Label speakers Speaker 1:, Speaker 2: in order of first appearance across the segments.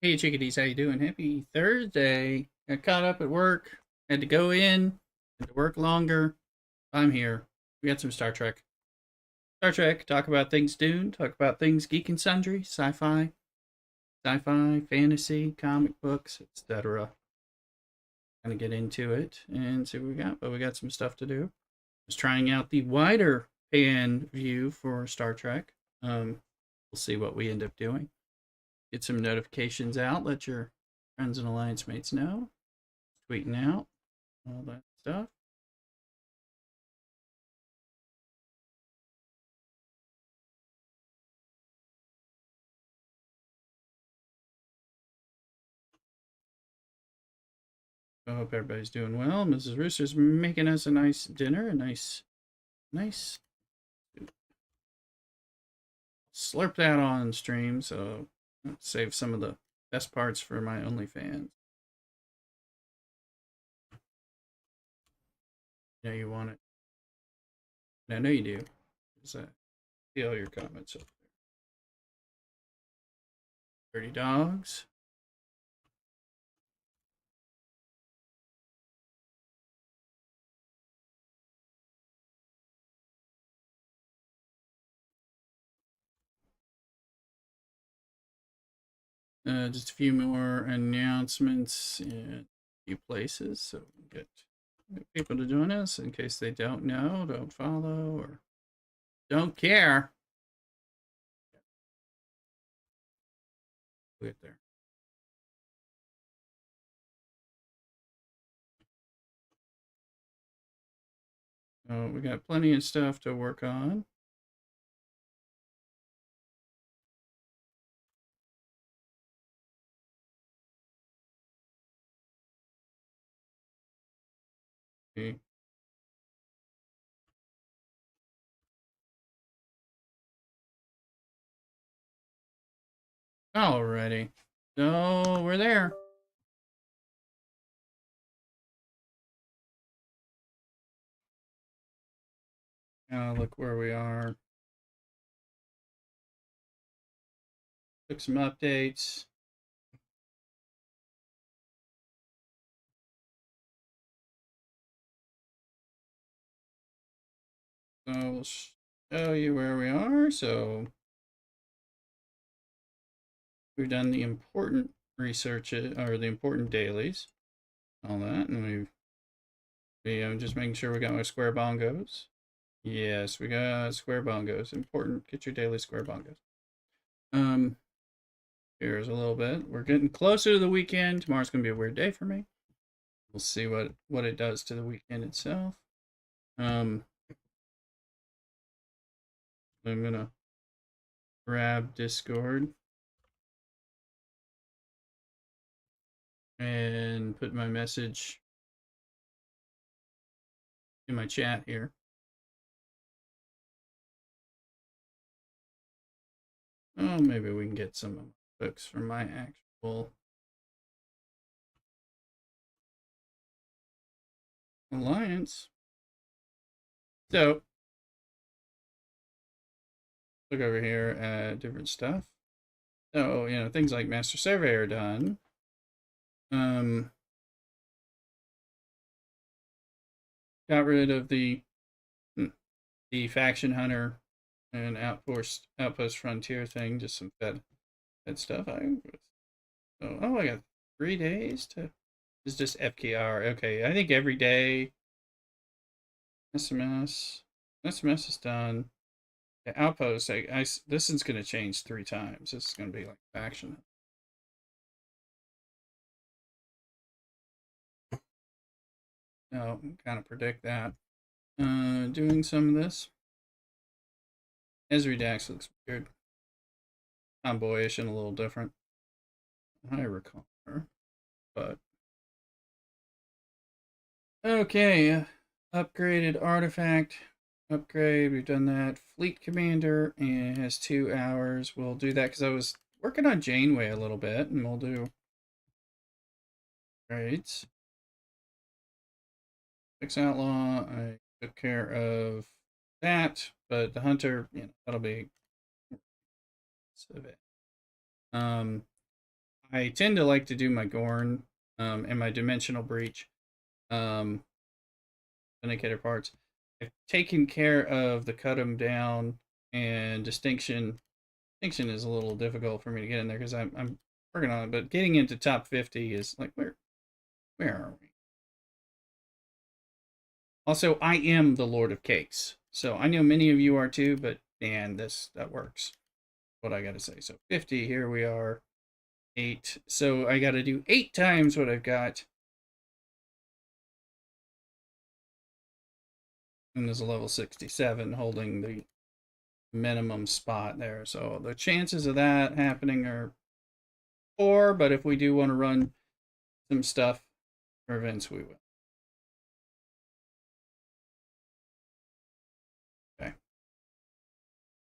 Speaker 1: Hey chickadees, how you doing? Happy Thursday. Got caught up at work. Had to go in. Had to work longer. I'm here. We got some Star Trek. Star Trek, talk about things Dune, talk about things geek and sundry, sci-fi, fantasy, comic books, etc. Gonna get into it and see what we got, but we got some stuff to do. Just trying out the wider pan view for Star Trek. We'll see what we end up doing. Get some notifications out. Let your friends and alliance mates know. Tweeting out all that stuff. I hope everybody's doing well. Mrs. Rooster's making us a nice dinner, a nice. Slurp that on stream, so save some of the best parts for my OnlyFans. You know you want it. And I know you do. Because I see all your comments up there. Dirty dogs. Just a few more announcements in a few places, so we get people to join us in case they don't know, don't follow, or don't care. We'll get there. We got plenty of stuff to work on. Okay. Alrighty. So we're there. Look where we are. Took some updates. So we'll show you where we are. So we've done the important research or the important dailies, all that, and I'm just making sure we got my square bongos. Yes, we got square bongos. Important. Get your daily square bongos. Um, Here's a little bit. We're getting closer to the weekend. Tomorrow's gonna be a weird day for me. We'll see what it does to the weekend itself. I'm gonna grab Discord and put my message in my chat here. Oh, maybe we can get some books from my actual alliance. So, look over here at different stuff. So, things like Master Survey are done. Got rid of the faction hunter and outpost frontier thing, just some fed stuff. I got 3 days to. It's just FKR. Okay, I think every day. SMS is done. Yeah, outpost. This is gonna change 3 times. This is gonna be like faction. No, kind of predict that. Doing some of this. Esri Dax looks weird. Tomboyish and a little different. I recall her, but okay. Upgraded artifact upgrade. We've done that. Fleet commander and has 2 hours. We'll do that because I was working on Janeway a little bit, and we'll do. Right. Six outlaw. I took care of that, but the hunter, that'll be. Um, I tend to like to do my Gorn and my Dimensional Breach um, indicator parts. I've taken care of the cut them down and distinction. Distinction is a little difficult for me to get in there because I'm working on it, but getting into top 50 is like where are we? Also, I am the Lord of Cakes, so I know many of you are too, but man, that works. What I gotta say. So 50, here we are. 8. So I gotta do 8 times what I've got. And there's a level 67 holding the minimum spot there. So the chances of that happening are poor, but if we do want to run some stuff for events, we will. Okay.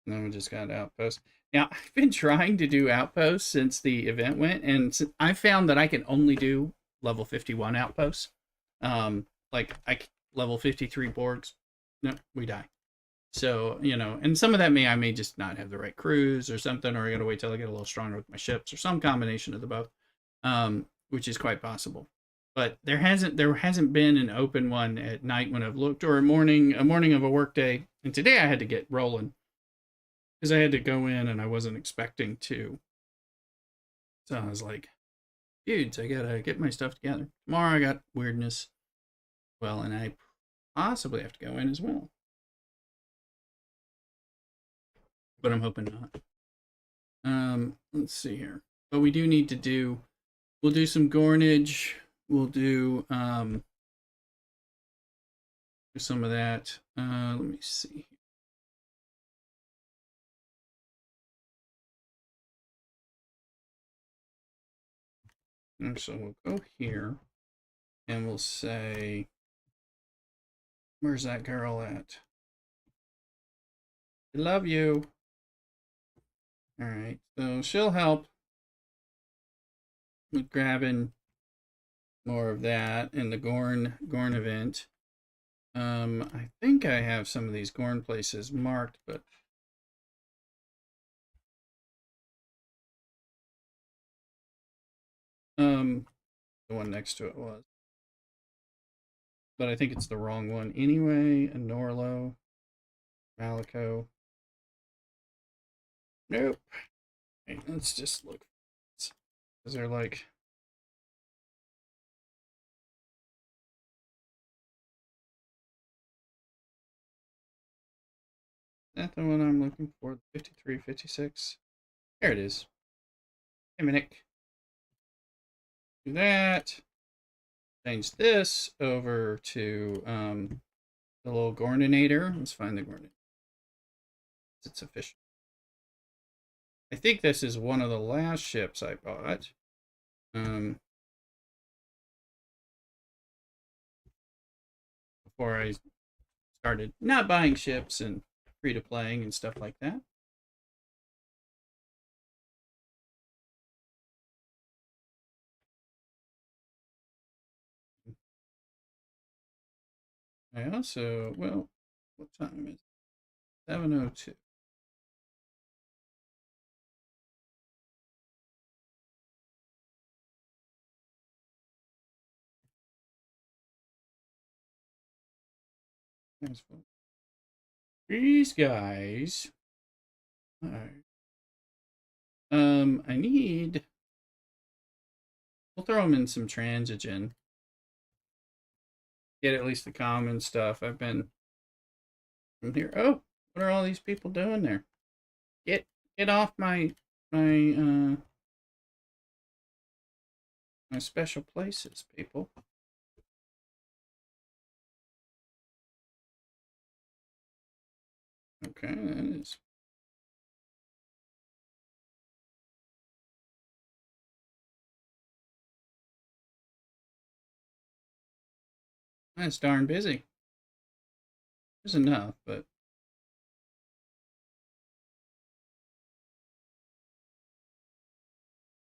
Speaker 1: And then we just got outposts. Now, I've been trying to do outposts since the event went, and I found that I can only do level 51 outposts. Like level 53 Borgs, no, we die. So, and some of that I may just not have the right crews or something, or I gotta wait till I get a little stronger with my ships, or some combination of the both, which is quite possible. But there hasn't been an open one at night when I've looked, or a morning of a work day. And today I had to get rolling because I had to go in and I wasn't expecting to. So I was like, dudes, I gotta get my stuff together. Tomorrow I got weirdness. Well, and I possibly have to go in as well. But I'm hoping not. Let's see here. But we do need to do, we'll do some Gornage. We'll do some of that. Let me see. And so we'll go here and we'll say, where's that girl at? I love you. All right, so she'll help with grabbing more of that in the Gorn event. I think I have some of these Gorn places marked, but the one next to it was, but I think it's the wrong one anyway. Norlo, Malico. Nope. Okay, let's just look. Because they're like, is that the one I'm looking for? 53, 56. There it is. Hey, Minnick. Do that. Change this over to the little Gorninator. Let's find the Gorninator. It's official. I think this is one of the last ships I bought. Before I started not buying ships and free to playing and stuff like that. I also, well, what time is it? 7:02. These guys. All right. I need. We'll throw them in some transigen. Get at least the common stuff. I've been from here. Oh, what are all these people doing there? Get off my my special places, people. Okay, that is. That's darn busy. There's enough, but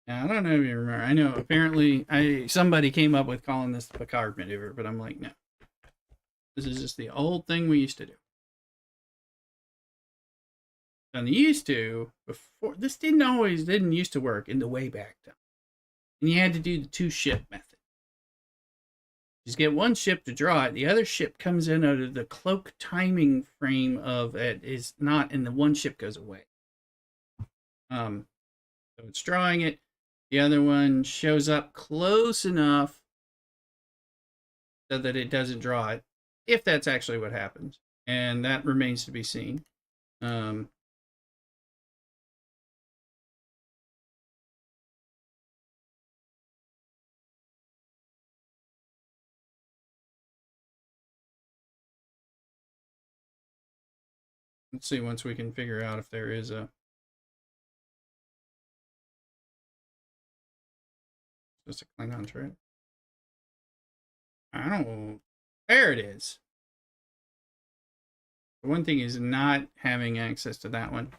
Speaker 1: yeah, I don't know if you remember. I know apparently somebody came up with calling this the Picard maneuver, but I'm like, no. This is just the old thing we used to do. And they used to before this didn't used to work in the way back time. and you had to do the 2-ship method. Just get one ship to draw it. The other ship comes in out of the cloak timing frame of it is not, and the one ship goes away. So it's drawing it. The other one shows up close enough so that it doesn't draw it, if that's actually what happens. And that remains to be seen. Let's see once we can figure out if there is a... Just a Klingon trait. I don't know. There it is. The one thing is not having access to that one.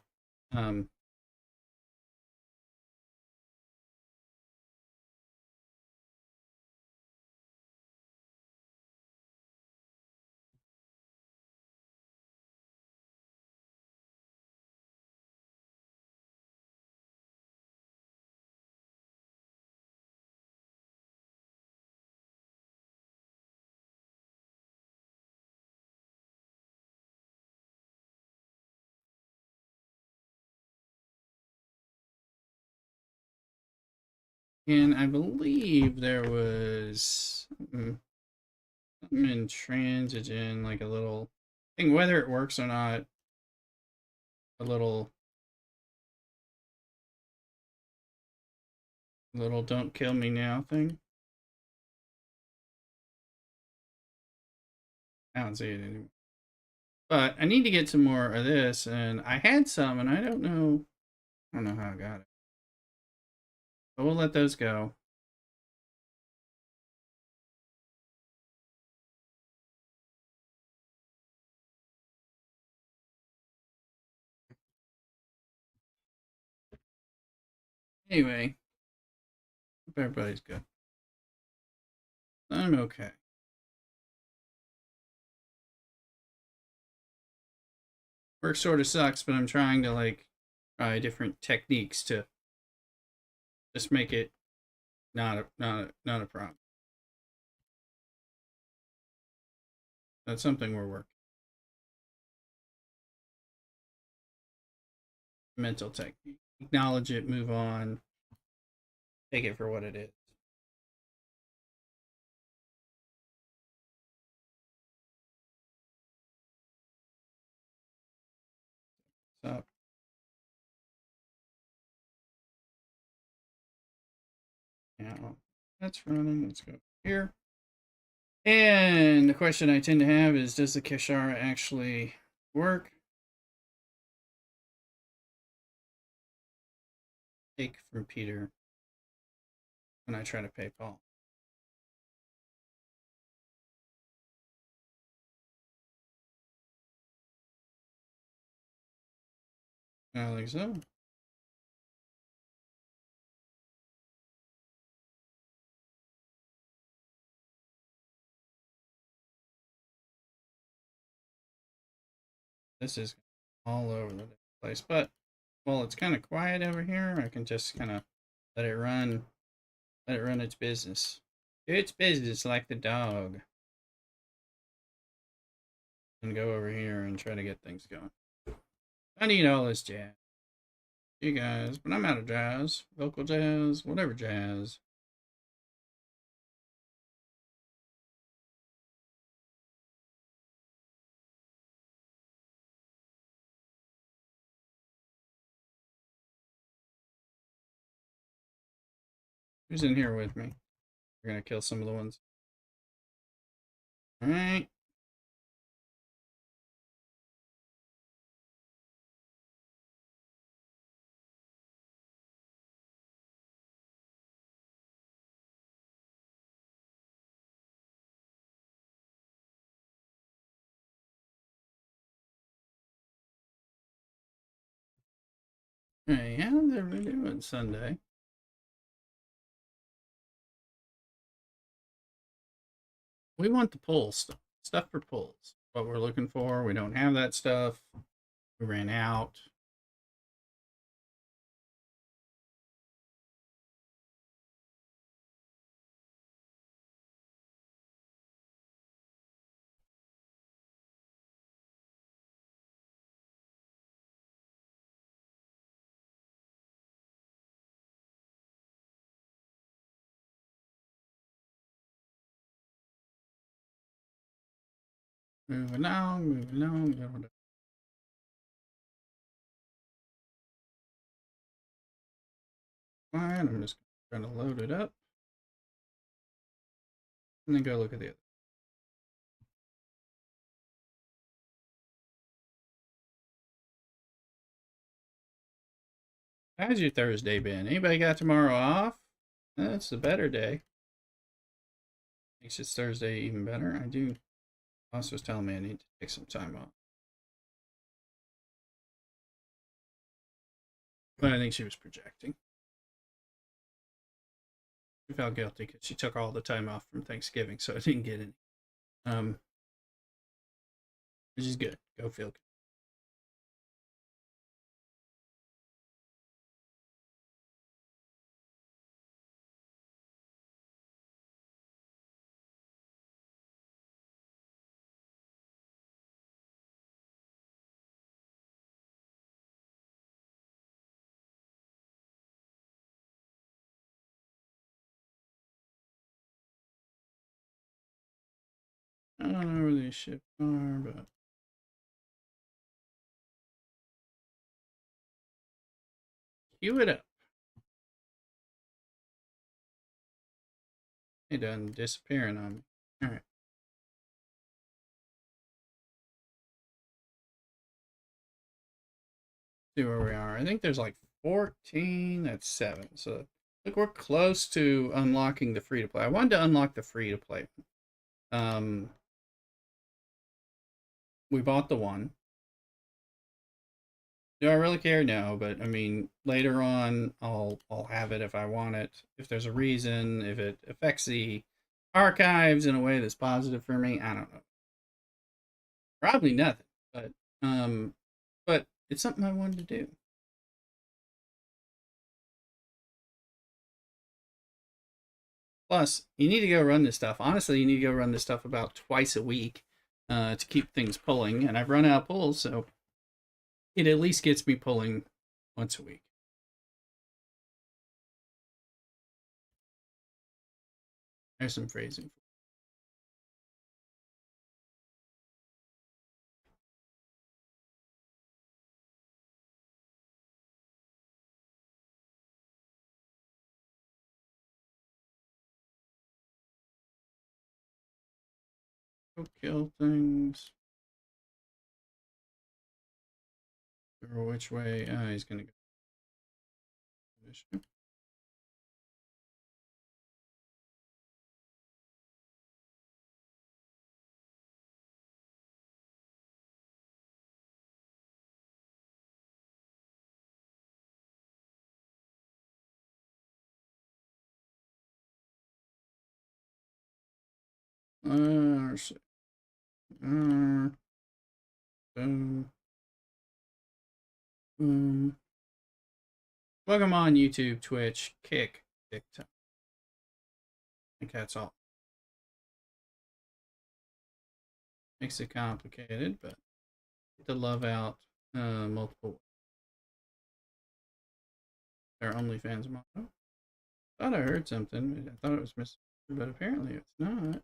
Speaker 1: And I believe there was something in Transigen, like a little thing, whether it works or not, a little don't kill me now thing. I don't see it anymore. But I need to get some more of this, and I had some, and I don't know how I got it. But we'll let those go. Anyway, hope everybody's good. I'm okay. Work sort of sucks, but I'm trying to like try different techniques to just make it not a problem. That's something we're working. Mental technique. Acknowledge it, move on, take it for what it is. So, yeah, that's running. Let's go here. And the question I tend to have is, does the Kishara actually work? Take from Peter when I try to pay Paul. I don't think so. This is all over the place, but well, it's kind of quiet over here. I can just kind of let it run its business. Do its business like the dog. And go over here and try to get things going. I need all this jazz. You guys, but I'm out of jazz. Vocal jazz, whatever jazz. Who's in here with me? We're gonna kill some of the ones. Alright. Hey, how's everybody doing Sunday? We want the pull stuff for pulls. What we're looking for. We don't have that stuff. We ran out. Moving on, moving on. Fine, I'm just trying to load it up. And then go look at the other. How's your Thursday been? Anybody got tomorrow off? That's the better day. Makes this Thursday even better. I do. Boss was telling me I need to take some time off. But I think she was projecting. She felt guilty because she took all the time off from Thanksgiving, so I didn't get any. Which is good. Go feel good. I don't know where these ships are, but cue it up. It done disappearing on me. All right. See where we are. I think there's like 14. That's 7. So look, we're close to unlocking the free to play. I wanted to unlock the free to play. We bought the one. Do I really care? No, but I mean, later on, I'll have it if I want it. If there's a reason, if it affects the archives in a way that's positive for me, I don't know. Probably nothing, um, but it's something I wanted to do. Plus, you need to go run this stuff. Honestly, you need to go run this stuff about twice a week to keep things pulling. And I've run out of pulls, so it at least gets me pulling once a week. There's some phrasing. Go kill things. Or which way? He's gonna go. Let's see. Boom. Boom. Welcome on YouTube, Twitch, Kick, TikTok. I think that's all. Makes it complicated, but get the love out multiple. Their OnlyFans motto. Thought I heard something. I thought it was Mr. But apparently it's not.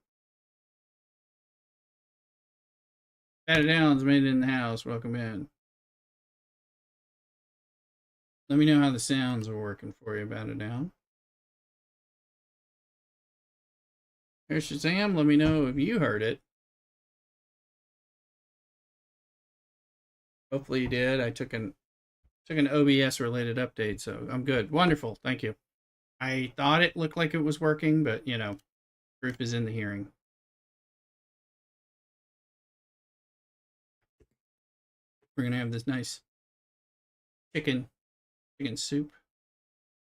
Speaker 1: Pat it down's made it in the house. Welcome in. Let me know how the sounds are working for you. Bat it down. Here's Shazam. Let me know if you heard it. Hopefully you did. I took an OBS related update, so I'm good. Wonderful. Thank you. I thought it looked like it was working, but you know, proof is in the hearing. We're gonna have this nice chicken soup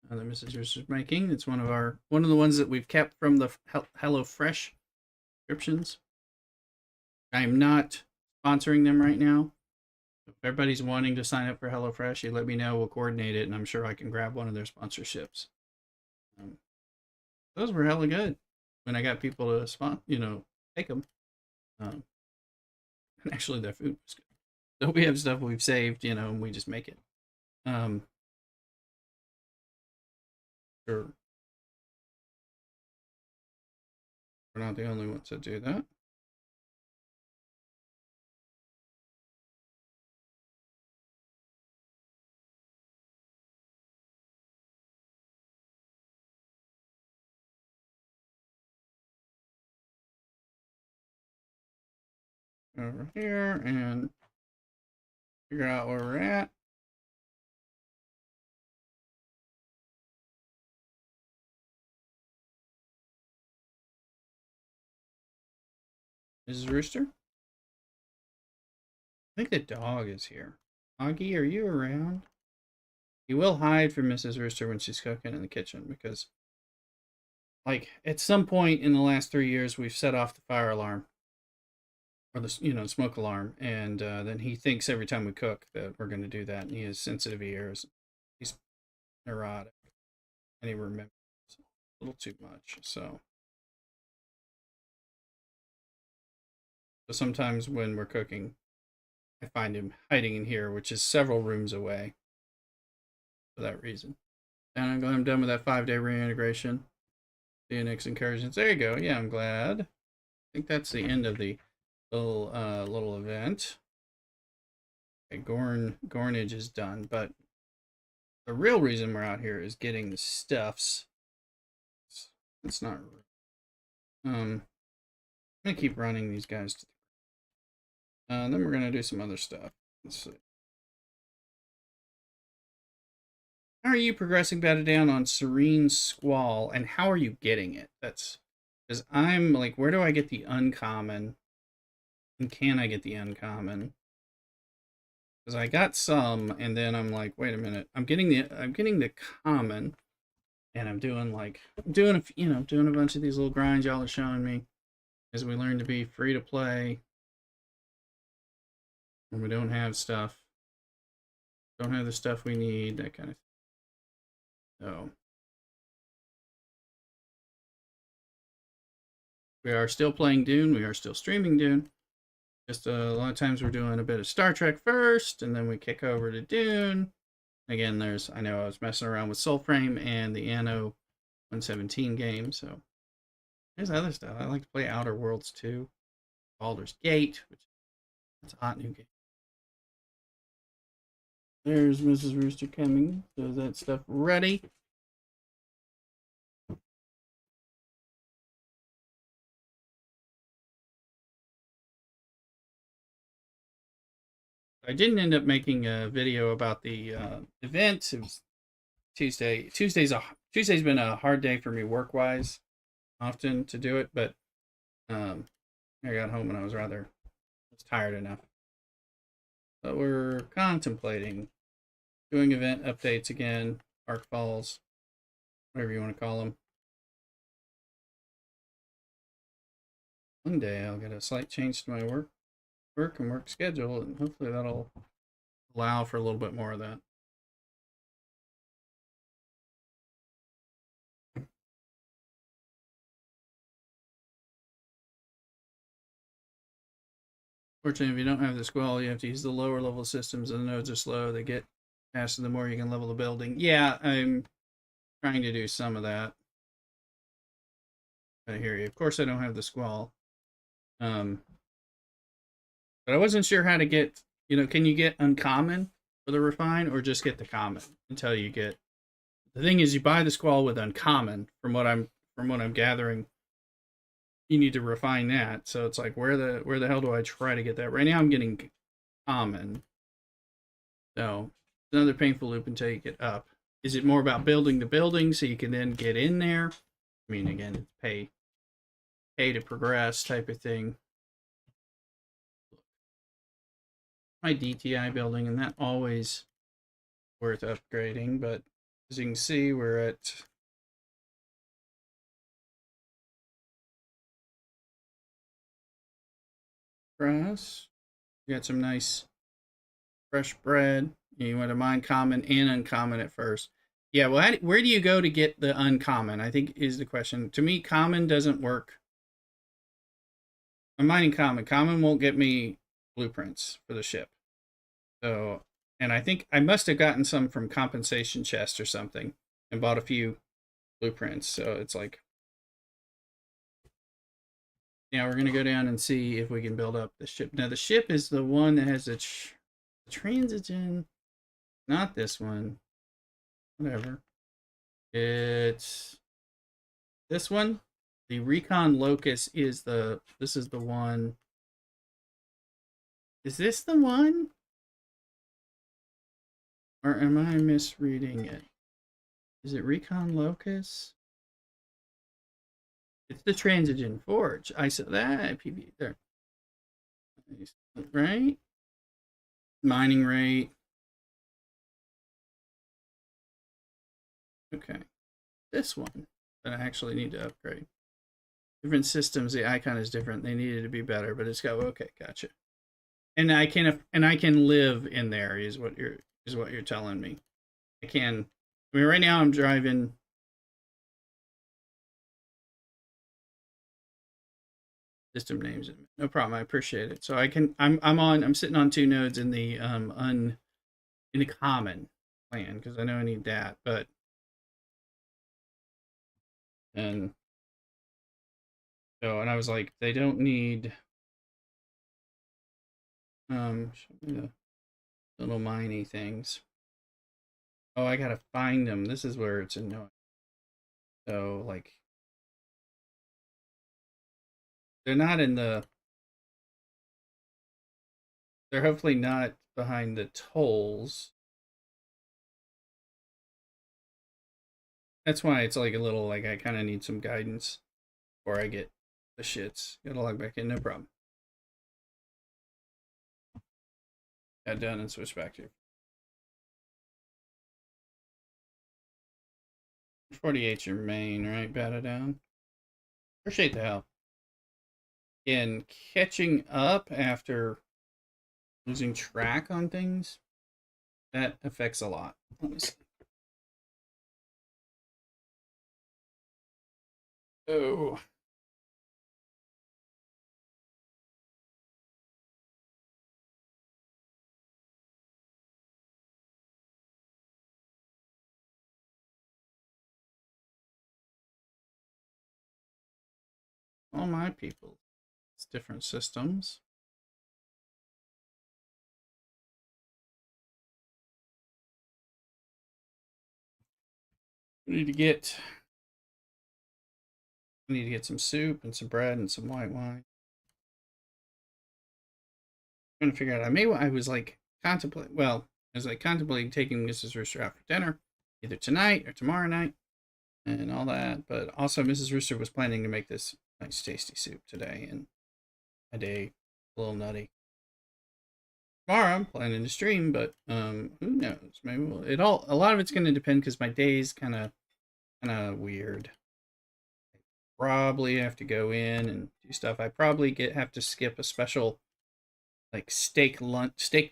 Speaker 1: that Mrs. Yours is making. It's one of the ones that we've kept from the HelloFresh subscriptions. I am not sponsoring them right now. If everybody's wanting to sign up for HelloFresh, you let me know. We'll coordinate it, and I'm sure I can grab one of their sponsorships. Those were hella good when I got people to take them. And actually, their food was good. So we have stuff we've saved, and we just make it. Sure. We're not the only ones that do that. over here and figure out where we're at. Mrs. Rooster? I think the dog is here. Augie, are you around? He will hide from Mrs. Rooster when she's cooking in the kitchen because, like, at some point in the last 3 years, we've set off the fire alarm or the smoke alarm, and then he thinks every time we cook that we're going to do that, and he has sensitive ears. He's neurotic, and he remembers a little too much. So sometimes when we're cooking, I find him hiding in here, which is several rooms away for that reason. And I'm done with that 5-day reintegration. DNX incursions. There you go. Yeah, I'm glad. I think that's the end of the little event. Okay, Gornage is done, but the real reason we're out here is getting the stuffs. It's not. I'm gonna keep running these guys. Then we're gonna do some other stuff. Let's see. How are you progressing better down on Serene Squall, and how are you getting it? That's because I'm like, where do I get the uncommon? And can I get the uncommon? Because I got some, and then I'm like, wait a minute, I'm getting the common, and I'm doing a bunch of these little grinds y'all are showing me as we learn to be free to play when we don't have stuff, don't have the stuff we need, that kind of thing. So we are still playing Dune. We are still streaming Dune. Just a lot of times we're doing a bit of Star Trek first, and then we kick over to Dune. Again, I know I was messing around with Soulframe and the Anno 117 game, so there's other stuff. I like to play Outer Worlds too. Baldur's Gate, which is a hot new game. There's Mrs. Rooster coming. So is that stuff ready? I didn't end up making a video about the event. It was Tuesday. Tuesday's been a hard day for me work-wise, often to do it, but I got home and I was tired enough. But we're contemplating doing event updates again, Park Falls, whatever you want to call them. One day I'll get a slight change to my work and work schedule, and hopefully that'll allow for a little bit more of that. Fortunately, if you don't have the squall, you have to use the lower level systems, and the nodes are slow. They get faster the more you can level the building. Yeah, I'm trying to do some of that. I hear you. Of course, I don't have the squall. But I wasn't sure how to get, can you get uncommon for the refine or just get the common until you get. The thing is, you buy the squall with uncommon. From what I'm gathering, you need to refine that. So it's like, where the hell do I try to get that? Right now, I'm getting common. So it's another painful loop until you get up. Is it more about building the building so you can then get in there? I mean, again, it's pay to progress type of thing. My DTI building, and that always worth upgrading, but as you can see, we're at grass. We got some nice fresh bread. You want to mine common and uncommon at first. Yeah, well, where do you go to get the uncommon? I think is the question. To me, common doesn't work. I'm mining common. Common won't get me blueprints for the ship. So, and I think I must have gotten some from compensation chest or something and bought a few blueprints. So it's like, yeah, we're going to go down and see if we can build up the ship. Now, the ship is the one that has a transigen, not this one. Whatever. It's this one. The Recon Locus is this is the one Is this the one? Or am I misreading it? Is it Recon Locus? It's the Transigen Forge. I saw that PV there. Right? Mining rate. Okay. This one that I actually need to upgrade. Different systems, the icon is different. They needed to be better, but it's got okay, gotcha. And I can live in there is what you're telling me. I can. I mean, right now I'm driving. System names, no problem. I appreciate it. So I can. I'm sitting on 2 nodes in the in the common plan because I know I need that, but and so and I was like, they don't need show me the little miney things. Oh, I gotta find them. This is where it's annoying. So like they're not in the. They're hopefully not behind the tolls. That's why it's like a little like I kind of need some guidance before I get the shits. Gotta log back in, no problem. Got done and switch back to 48's your main, right? Bat down. Appreciate the help. In catching up after losing track on things, that affects a lot. Let me see. Oh. All my people. It's different systems. We need to get some soup and some bread and some white wine. I'm trying to figure out. I was like contemplating. Well, I was like contemplating taking Mrs. Rooster out for dinner, either tonight or tomorrow night, and all that. But also, Mrs. Rooster was planning to make this nice, tasty soup today, and a day a little nutty. Tomorrow I'm planning to stream, but who knows? Maybe a lot of it's going to depend because my day's kind of weird. I probably have to go in and do stuff. I probably have to skip a special like steak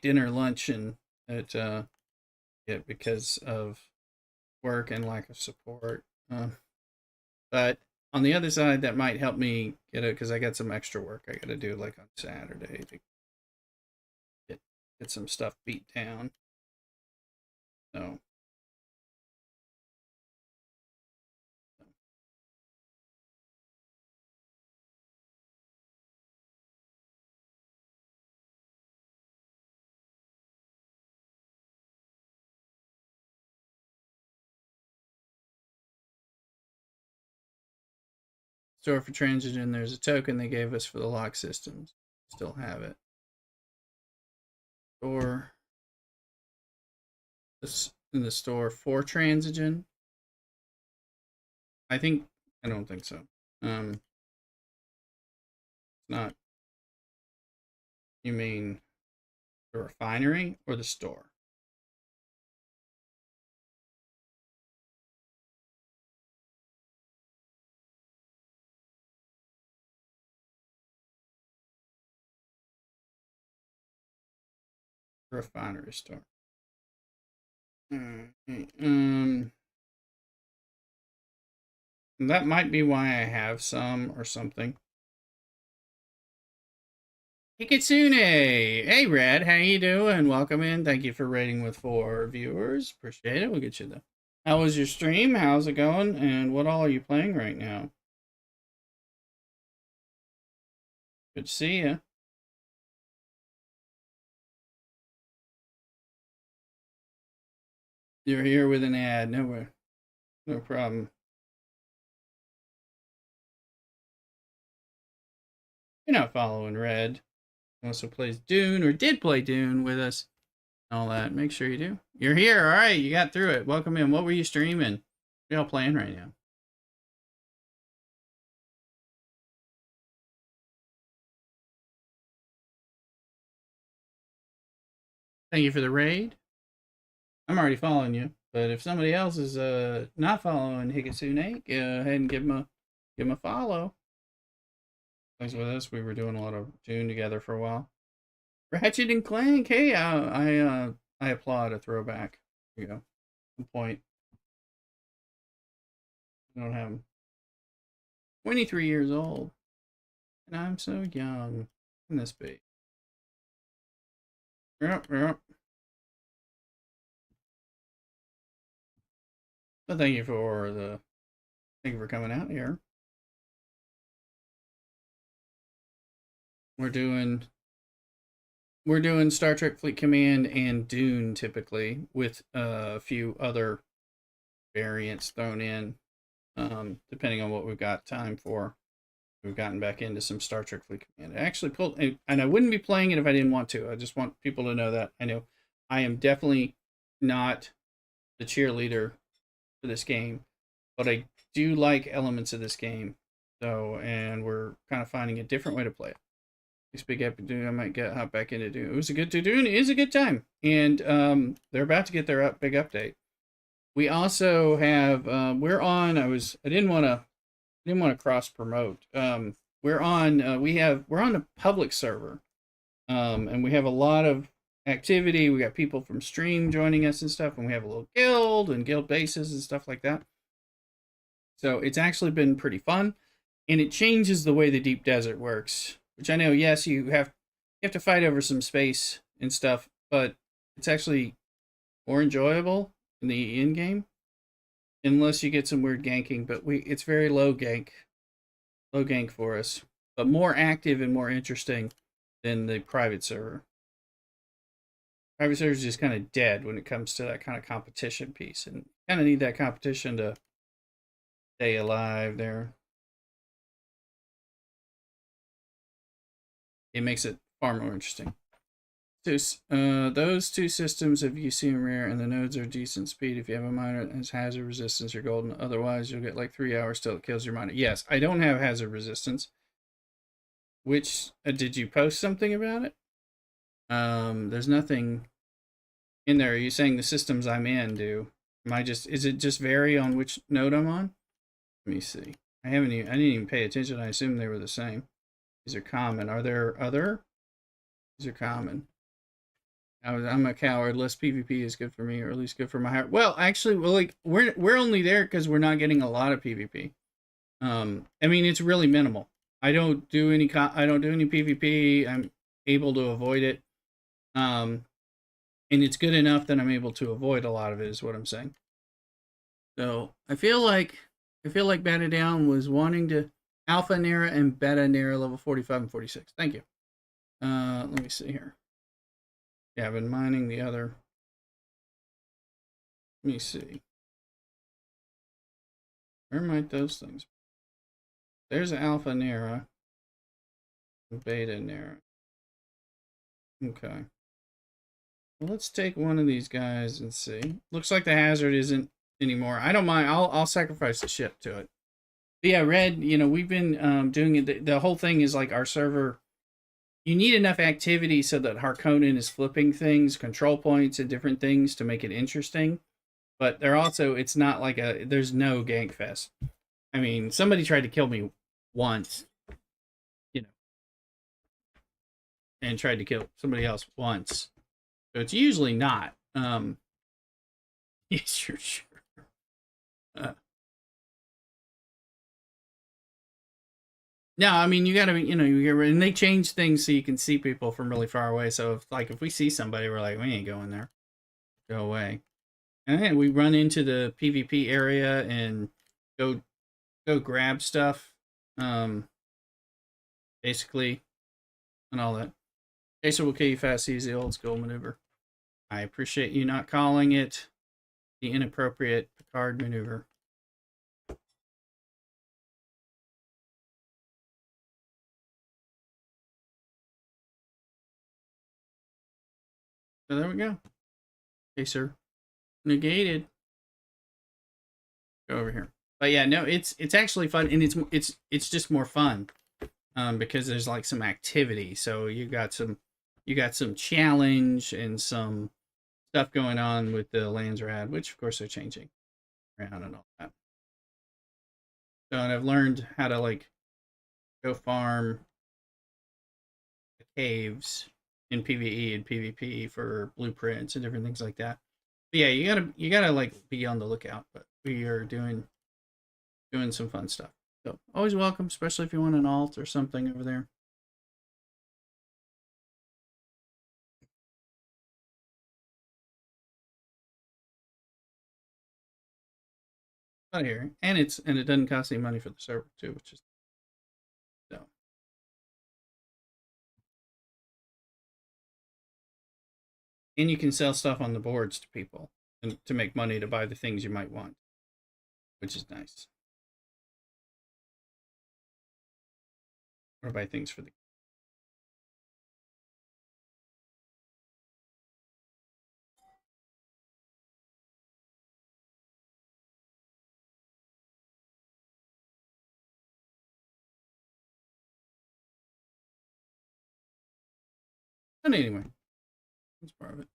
Speaker 1: dinner lunch and at because of work and lack of support. But on the other side, that might help me get it because I got some extra work I got to do like on Saturday to get some stuff beat down. So store for Transigen, there's a token they gave us for the lock systems. Still have it. Store this in the store for Transigen. I don't think so. It's not. You mean the refinery or the store? Refinery store. That might be why I have some or something. Hikitsune! Hey, Red, how you doing? Welcome in. Thank you for rating with 4 viewers. Appreciate it. We'll get you though. How was your stream? How's it going? And what all are you playing right now? Good to see you. You're here with an ad. No problem. You're not following Red. also plays Dune or did play Dune with us. All that. Make sure you do. You're here. All right. You got through it. Welcome in. What were you streaming? What y'all playing right now? Thank you for the raid. I'm already following you, but if somebody else is not following Hikitsune, go ahead and give him a follow. Thanks with us. We were doing a lot of Dune together for a while. Ratchet and Clank. Hey, I applaud a throwback. There you go. Good point. I don't have 23 years old, and I'm so young. In this be? Yep. But thank you for coming out here. We're doing Star Trek Fleet Command and Dune typically, with a few other variants thrown in, depending on what we've got time for. We've gotten back into some Star Trek Fleet Command. I actually pulled, and I wouldn't be playing it if I didn't want to. I just want people to know that. I know I am definitely not the cheerleader for this game, but I do like elements of this game. So, and we're kind of finding a different way to play it. This big epic Dune, I might hop back into Dune. It was a good Dune. It is a good time, and they're about to get their big update. We also have we're on. I didn't want to cross promote. We're on a public server, and we have a lot of activity. We got people from stream joining us and stuff, and we have a little guild and guild bases and stuff like that. So it's actually been pretty fun, and it changes the way the deep desert works. Which I know, yes, you have to fight over some space and stuff, but it's actually more enjoyable in the in game, unless you get some weird ganking. But it's very low gank for us, but more active and more interesting than the private server. Private server is just kind of dead when it comes to that kind of competition piece, and you kind of need that competition to stay alive there. It makes it far more interesting. Those two systems of UC and rare, and the nodes are decent speed. If you have a miner that has hazard resistance, you're golden. Otherwise, you'll get like 3 hours till it kills your miner. Yes, I don't have hazard resistance. Which did you post something about it? There's nothing in there. Are you saying the systems I'm in do? Is it just vary on which node I'm on? Let me see. I didn't even pay attention. I assumed they were the same. These are common. Are there other? These are common. I'm a coward. Less PvP is good for me, or at least good for my heart. Well, actually, we're only there because we're not getting a lot of PvP. I mean, it's really minimal. I don't do any PvP. I'm able to avoid it. And it's good enough that I'm able to avoid a lot of it, is what I'm saying. So I feel like Beta Down was wanting to Alpha Nera and Beta Nera level 45 and 46. Thank you. Let me see here. Yeah, I've been mining the other. Let me see. Where might those things be? There's Alpha Nera. Beta Nera. Okay. Well, let's take one of these guys and see. Looks like the hazard isn't anymore. I don't mind. I'll sacrifice the ship to it. But yeah, Red, we've been doing it. The whole thing is like our server. You need enough activity so that Harkonnen is flipping things, control points, and different things to make it interesting. But it's not like there's no gank fest. I mean, somebody tried to kill me once, and tried to kill somebody else once. So it's usually not. Yes, sure. No, I mean, you gotta be, and they change things so you can see people from really far away. So if we see somebody, we're like, we ain't going there. Go away. And then we run into the PvP area and go grab stuff. Basically, and all that. Chaser will kill you fast, easy, old school maneuver. I appreciate you not calling it the inappropriate Picard maneuver. So there we go. Okay, sir. Negated. Go over here. But yeah, no, it's actually fun, and it's just more fun, because there's like some activity. So you got some challenge and some stuff going on with the Landsrad, which of course they're changing around and all that. So, and I've learned how to like go farm caves in PvE and PvP for blueprints and different things like that. But yeah, you gotta like be on the lookout. But we are doing some fun stuff. So always welcome, especially if you want an alt or something over there. Out of here, and it doesn't cost any money for the server too, which is so. And you can sell stuff on the boards to people and to make money to buy the things you might want, which is nice. Or buy things for the. But anyway, that's part of it.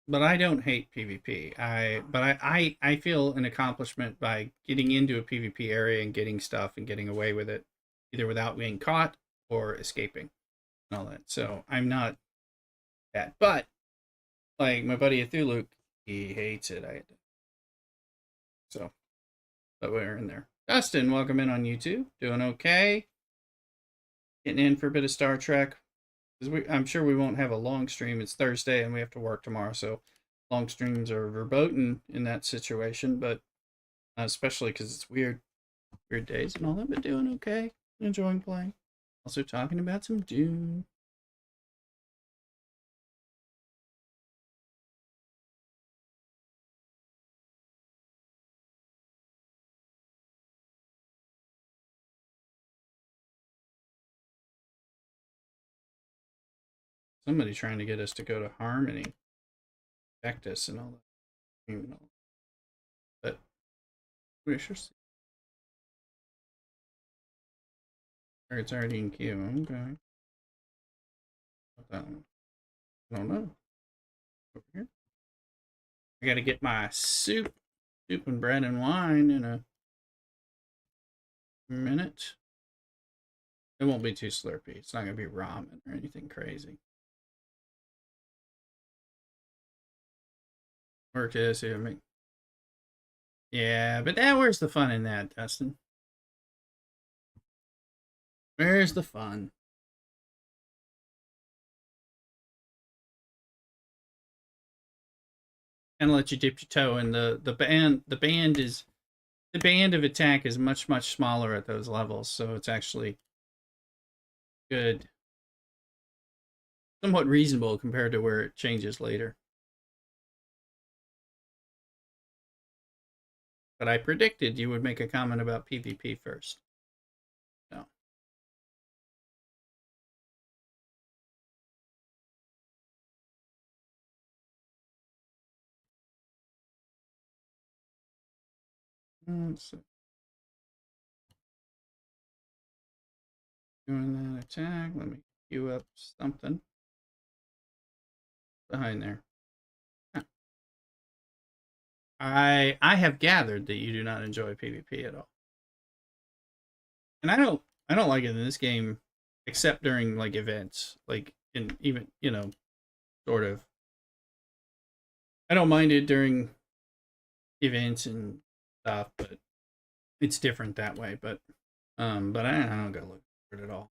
Speaker 1: But I don't hate PvP. I feel an accomplishment by getting into a PvP area and getting stuff and getting away with it, either without being caught or escaping and all that. So I'm not that. But like my buddy Athuluk, he hates it. So but we're in there. Dustin, welcome in on YouTube. Doing okay. Getting in for a bit of Star Trek. I'm sure we won't have a long stream. It's Thursday and we have to work tomorrow, so long streams are verboten in that situation. But especially because it's weird days and all that. But doing okay, enjoying playing. Also talking about some Dune. Somebody trying to get us to go to Harmony, affect us and all that. Even know. But we sure see. It's already in queue. Okay. That one. I don't know. Over here. I gotta get my soup and bread and wine in a minute. It won't be too slurpy. It's not gonna be ramen or anything crazy. Work this here, me. Yeah, but where's the fun in that, Dustin? Where's the fun? And let you dip your toe in the band of attack is much smaller at those levels, so it's actually good, somewhat reasonable compared to where it changes later. But I predicted you would make a comment about PvP first. No. Let's see. Doing that attack. Let me queue up something behind there. I have gathered that you do not enjoy PvP at all. And I don't like it in this game except during like events, like in even, sort of. I don't mind it during events and stuff, but it's different that way. But I don't go look for it at all.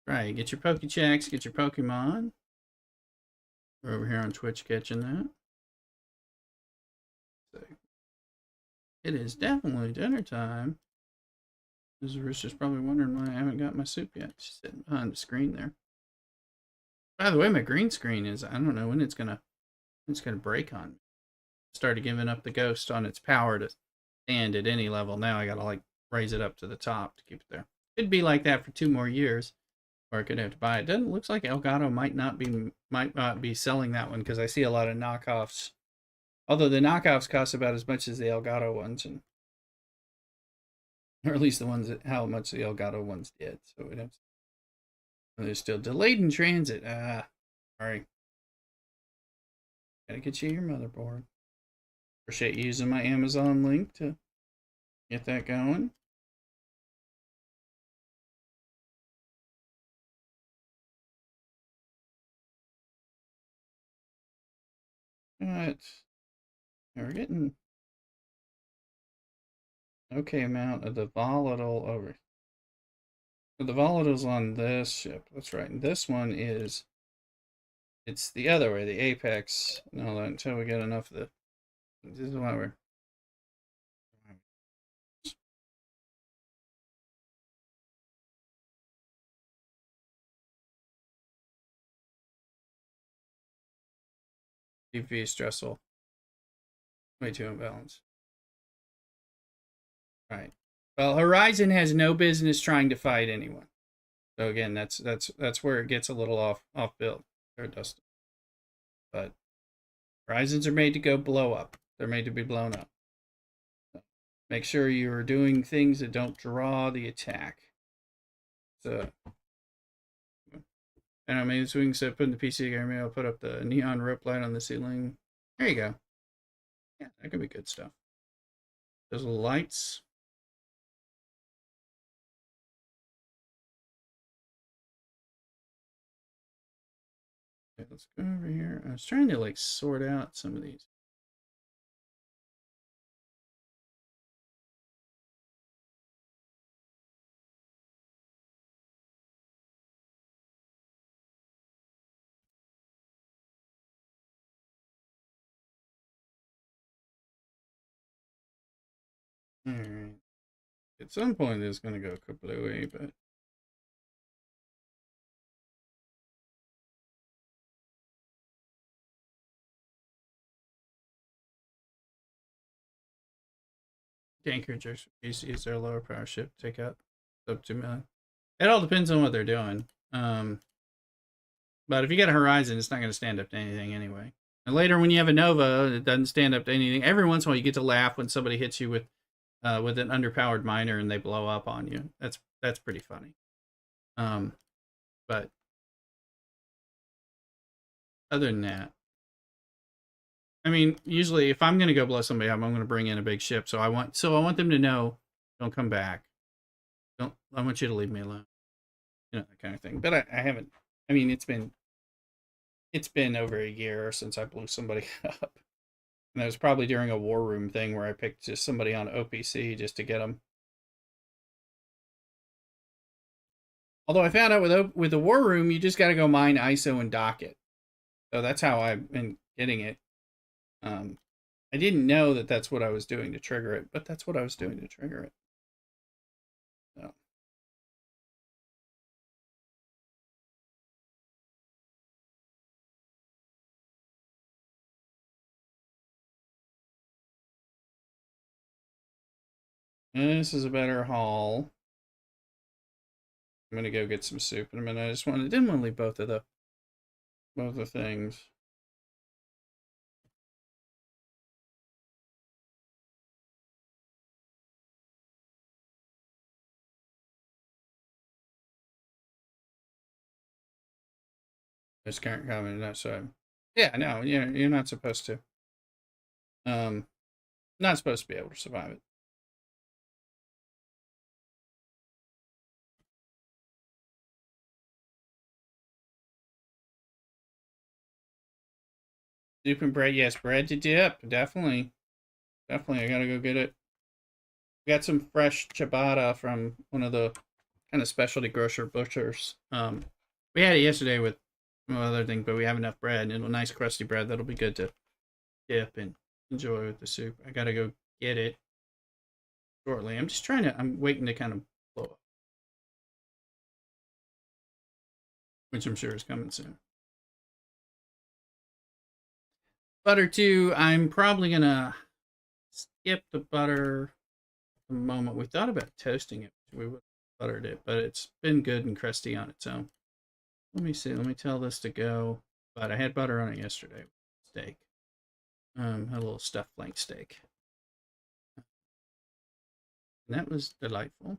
Speaker 1: Right, get your Pokechecks, get your Pokemon. We're over here on Twitch catching that. So, it is definitely dinner time. This Rooster's probably wondering why I haven't got my soup yet. She's sitting behind the screen there. By the way, my green screen is, I don't know when it's gonna break on me. Started giving up the ghost on its power to stand at any level. Now I gotta like raise it up to the top to keep it there. Could be like that for 2 more years, or I could have to buy it. Doesn't looks like Elgato might not be selling that one because I see a lot of knockoffs. Although the knockoffs cost about as much as the Elgato ones, and or at least the ones that how much the Elgato ones did. So we'd have to, they're still delayed in transit. Sorry. Gotta get you your motherboard. Appreciate you using my Amazon link to get that going. But we're getting okay amount of the volatile over. The volatiles on this ship. That's right. And this one is it's the other way, the apex. No, until we get enough of the. This is why we're. PvP is stressful. Way too imbalanced. Right. Well, Horizon has no business trying to fight anyone. So again, that's where it gets a little off build or dusted. But Horizons are made to go blow up. They're made to be blown up. So make sure you're doing things that don't draw the attack. So, and I mean, so we can set put in the PC again. Maybe I'll put up the neon rope light on the ceiling. There you go. Yeah, that could be good stuff. Those little lights. Okay, let's go over here. I was trying to like sort out some of these. All right. At some point, it's going to go kablooey, but tankers are use their lower power ship take out up to 2 million. It all depends on what they're doing. But if you get a Horizon, it's not going to stand up to anything anyway. And later, when you have a Nova, it doesn't stand up to anything. Every once in a while, you get to laugh when somebody hits you with an underpowered miner and they blow up on you. That's pretty funny. But other than that, I mean, usually if I'm going to go blow somebody up, I'm going to bring in a big ship. So I want them to know, don't come back. I want you to leave me alone. You know, that kind of thing. But I haven't. I mean, it's been over a year since I blew somebody up. And that was probably during a war room thing where I picked just somebody on OPC just to get them. Although I found out with the war room, you just got to go mine ISO and dock it. So that's how I've been getting it. I didn't know that that's what I was doing to trigger it, but that's what I was doing to trigger it. So. This is a better haul. I'm gonna go get some soup in a minute. I didn't want to leave both of the things. This current comment, no, so yeah, no, you're not supposed to. Not supposed to be able to survive it. Soup and bread, yes, bread to dip, definitely. Definitely, I gotta go get it. We got some fresh ciabatta from one of the kind of specialty butchers. We had it yesterday with no other thing, but we have enough bread and a nice crusty bread that'll be good to dip and enjoy with the soup. I gotta go get it shortly. I'm waiting to kind of blow up, which I'm sure is coming soon. Butter too. I'm probably gonna skip the butter the moment we thought about toasting it. We would buttered it, but it's been good and crusty on its own. Let me see. Let me tell this to go. But I had butter on it yesterday. Steak. Had a little stuffed flank steak. And that was delightful.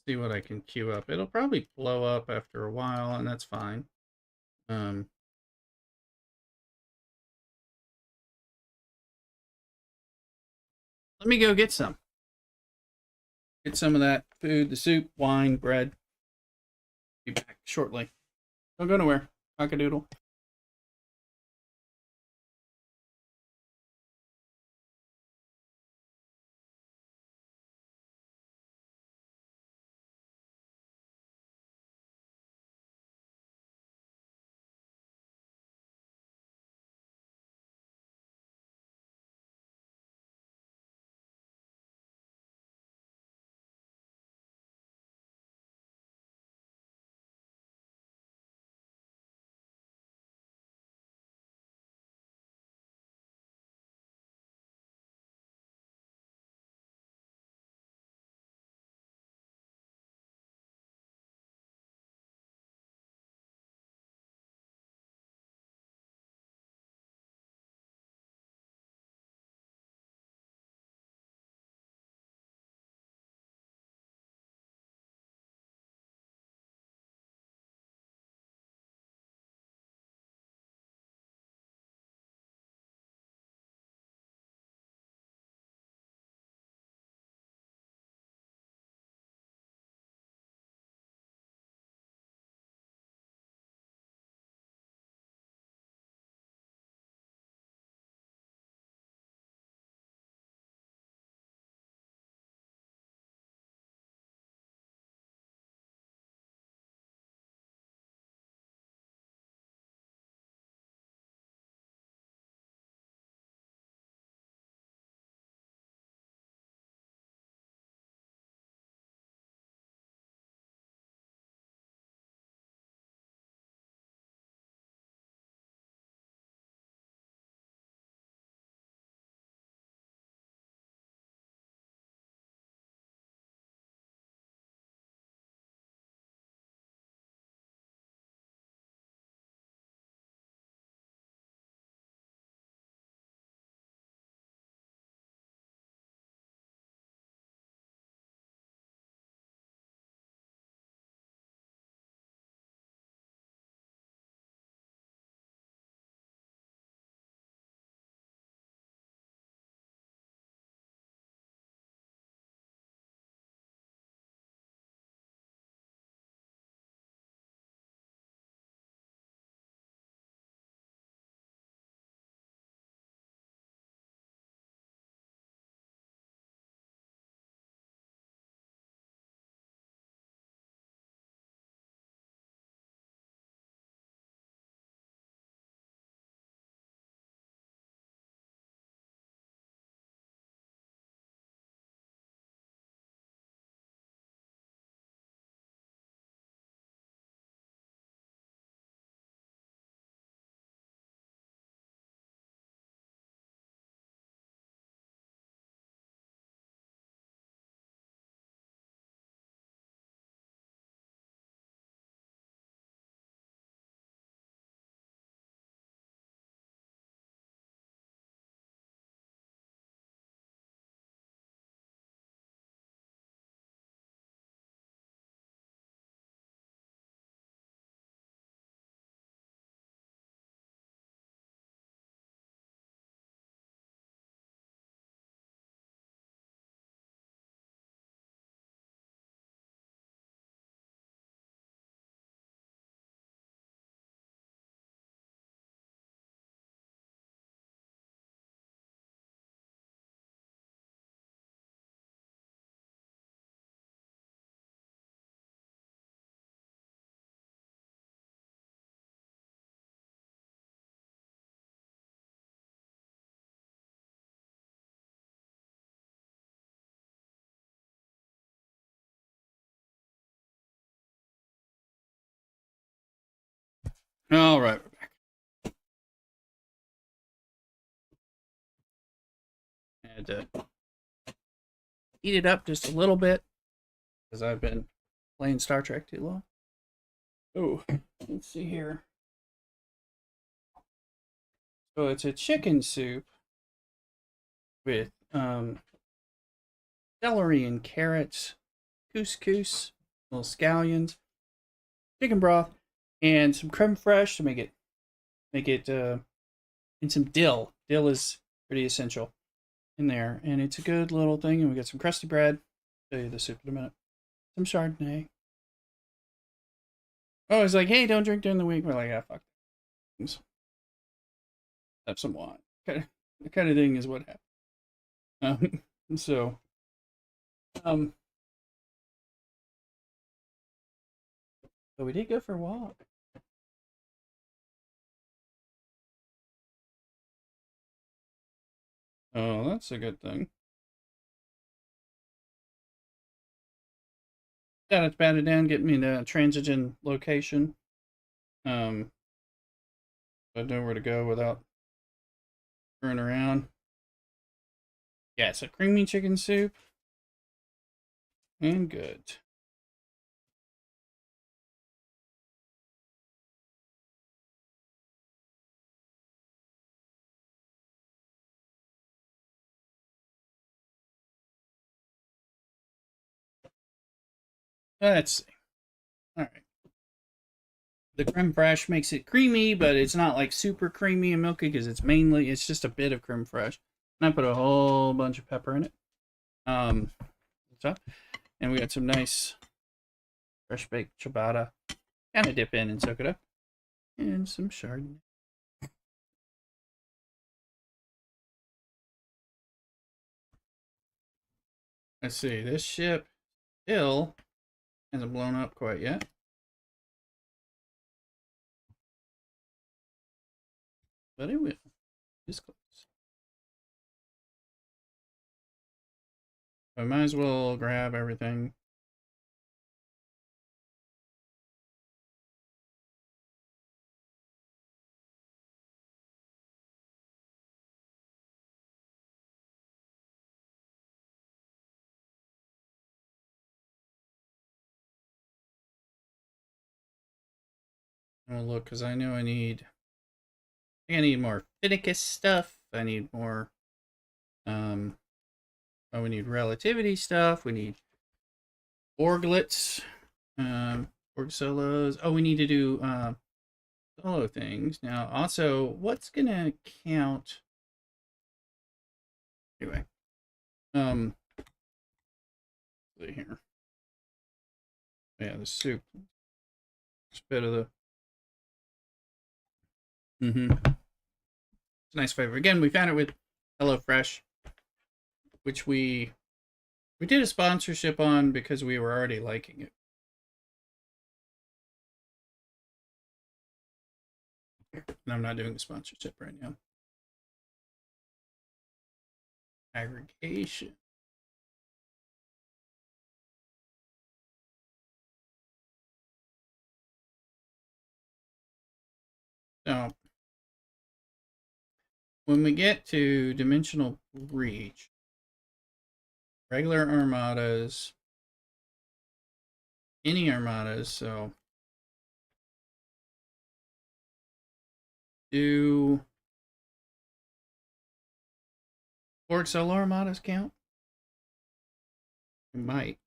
Speaker 1: See what I can queue up. It'll probably blow up after a while, and that's fine. Um, Let me go get some. Get some of that food, the soup, wine, bread. Be back shortly. Don't go nowhere. Cockadoodle. All right, we're back. had to heat it up just a little bit because I've been playing Star Trek too long. Oh, let's see here. So it's a chicken soup with celery and carrots, couscous, little scallions, chicken broth, and some creme fraiche to make it and some dill. Dill is pretty essential in there, and it's a good little thing. And we got some crusty bread. I'll show you the soup in a minute. Some Chardonnay. Oh, it's like, hey, don't drink during the week. We're like, ah, fuck things. Have some wine. That kind of thing is what happened. So, um, but we did go for a walk. Oh, that's a good thing. Got it batted down, get me to a transition location. I know where to go without screwing around. Yeah, it's a creamy chicken soup. And good. Let's see. All right. The creme fraiche makes it creamy, but it's not like super creamy and milky because it's just a bit of creme fraiche. And I put a whole bunch of pepper in it. So, and we got some nice fresh baked ciabatta. Kind of dip in and soak it up. And some Chardonnay. Let's see, this ship still hasn't blown up quite yet. But it will. It's close. I might as well grab everything. I'll look because I know I need more Finicus stuff. I need more oh, we need relativity stuff. We need Orglets, Org solos. Oh, we need to do solo things. Now, also, what's gonna count? Anyway, see here. Yeah, the soup. It's a bit of the. It's a nice flavor. Again, we found it with HelloFresh, which we did a sponsorship on because we were already liking it. And I'm not doing the sponsorship right now. Aggregation. So when we get to dimensional breach, regular armadas, any armadas, so do Org solo armadas count? It might.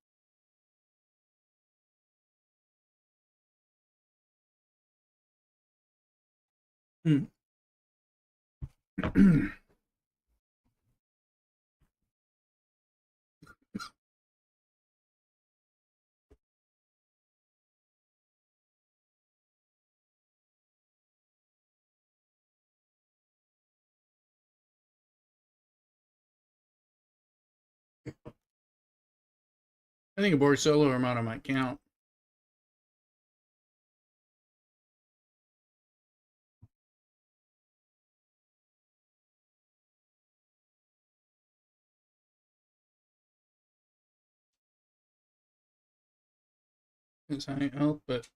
Speaker 1: Hmm. I think a board solo armada might count. Because I help, but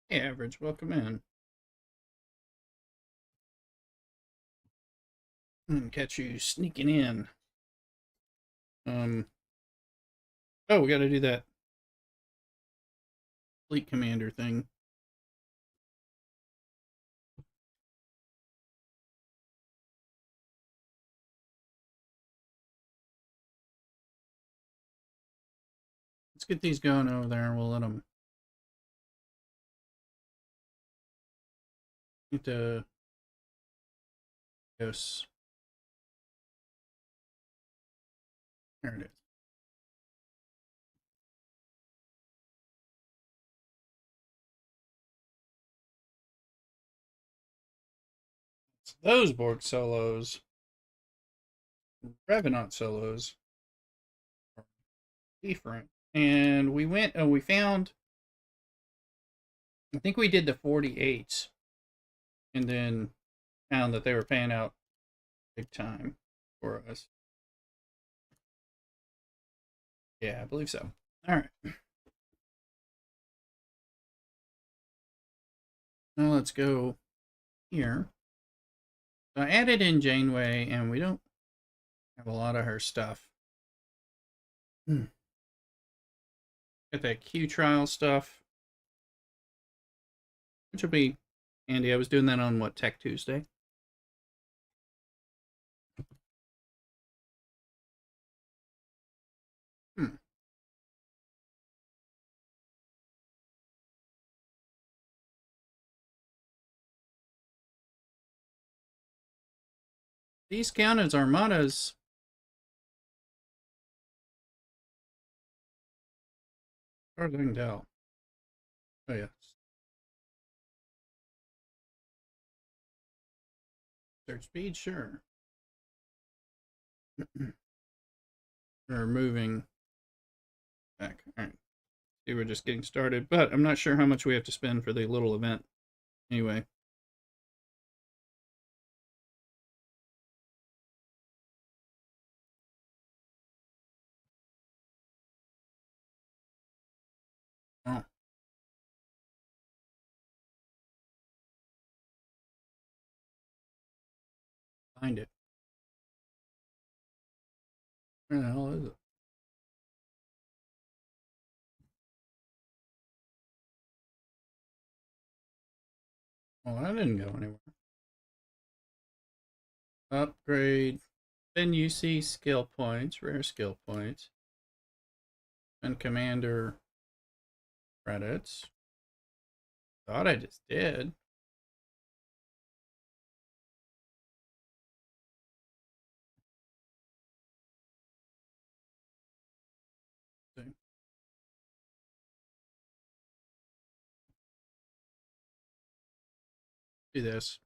Speaker 1: hey, average, welcome in. And catch you sneaking in. Oh, we got to do that fleet commander thing. Let's get these going over there, and we'll let them get to yes. There it is. So those Borg solos, Revenant solos, are different. And we went, we found, I think we did the 48s, and then found that they were paying out big time for us. Yeah, I believe so. All right. Now let's go here. So I added in Janeway, and we don't have a lot of her stuff. Got that Q trial stuff, which will be handy. I was doing that on what, Tech Tuesday? These count as armadas. As far as I can tell. Oh, yes. Search speed, sure. We're moving back. All right. See, we're just getting started, but I'm not sure how much we have to spend for the little event. Anyway. Oh. Find it. Where the hell is it? Oh, that didn't go anywhere. Upgrade. Then you see skill points, rare skill points, and commander credits. Thought I just did. See. Do this.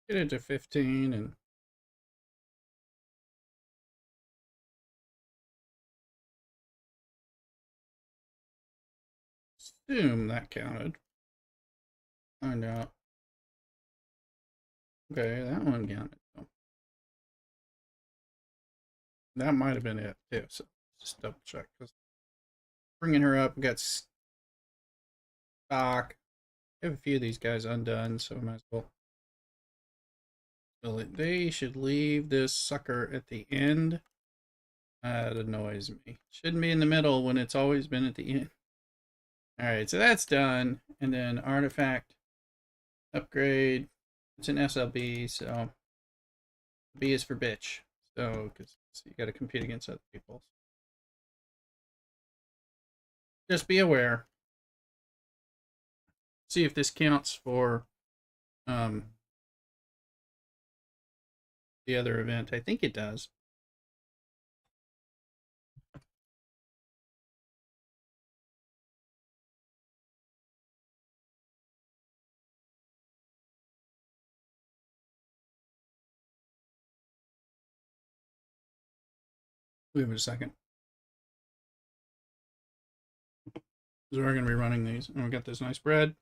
Speaker 1: Get it to 15 and assume that counted. Find out. Okay, that one counted. That might have been it too. So just double check. Bringing her up, we got stock. I have a few of these guys undone, so I might as well. So they should leave this sucker at the end. That annoys me. Shouldn't be in the middle when it's always been at the end. Alright, so that's done. And then artifact upgrade. It's an SLB, so B is for bitch. So, because you got to compete against other people. Just be aware. See if this counts for the other event. I think it does. Wait a second. So we're going to be running these. And we got this nice bread.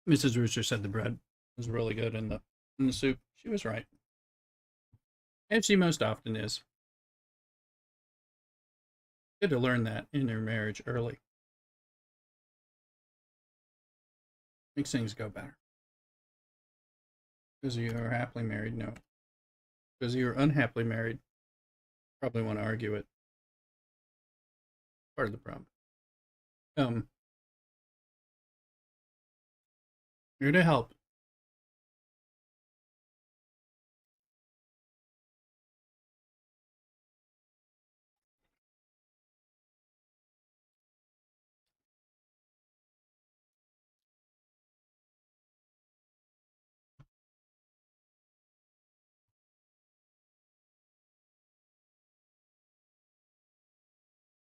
Speaker 1: Mrs. Rooster said the bread was really good in the in the soup. She was right. And she most often is. Good to learn that in your marriage early. Makes things go better. Because you are happily married, no. Because you're unhappily married, probably want to argue it. Part of the problem. Um, Here to help.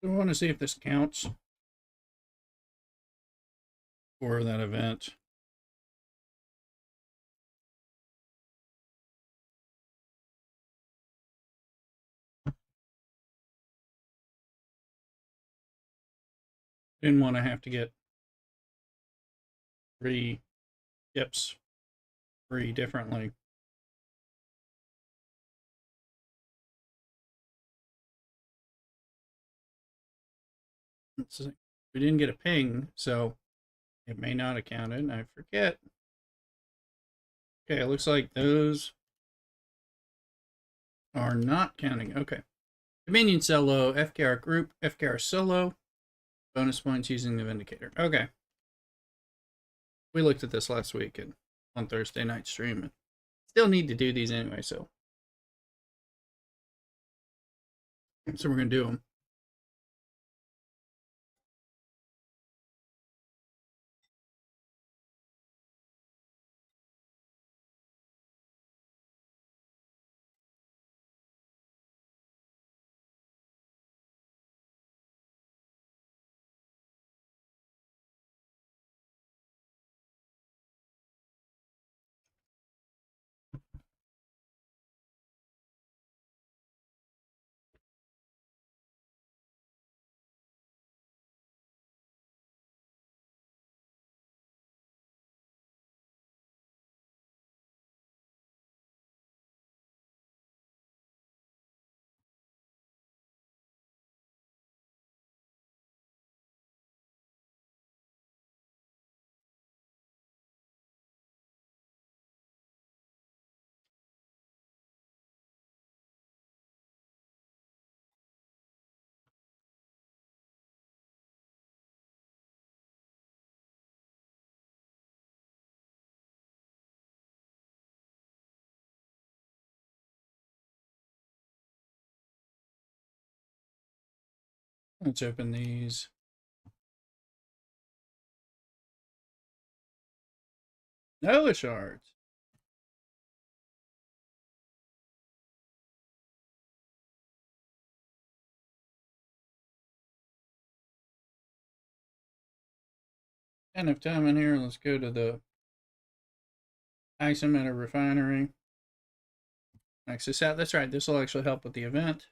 Speaker 1: So I want to see if this counts for that event. Didn't want to have to get 3 tips free differently. Let's see. We didn't get a ping, so it may not have counted. I forget. Okay, it looks like those are not counting. Okay. Dominion solo, FKR group, FKR solo. Bonus points using the Vindicator. Okay. We looked at this last week on Thursday night stream. And still need to do these anyway, so we're going to do them. Let's open these. Noah shards. Enough time in here. Let's go to the isometer refinery. Max this out. That's right. This will actually help with the event.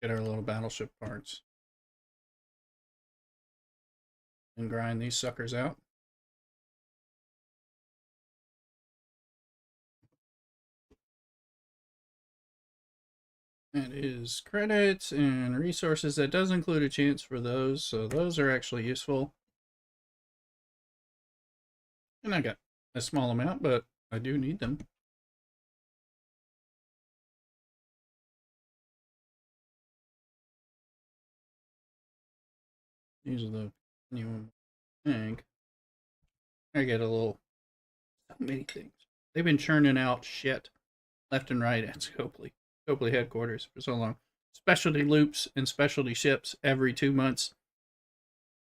Speaker 1: Get our little battleship parts. And grind these suckers out. That is credits and resources. That does include a chance for those, so those are actually useful. And I got a small amount, but I do need them. These are the new thing. I get a little, so many things. They've been churning out shit left and right at Scopely headquarters for so long. Specialty loops and specialty ships every 2 months.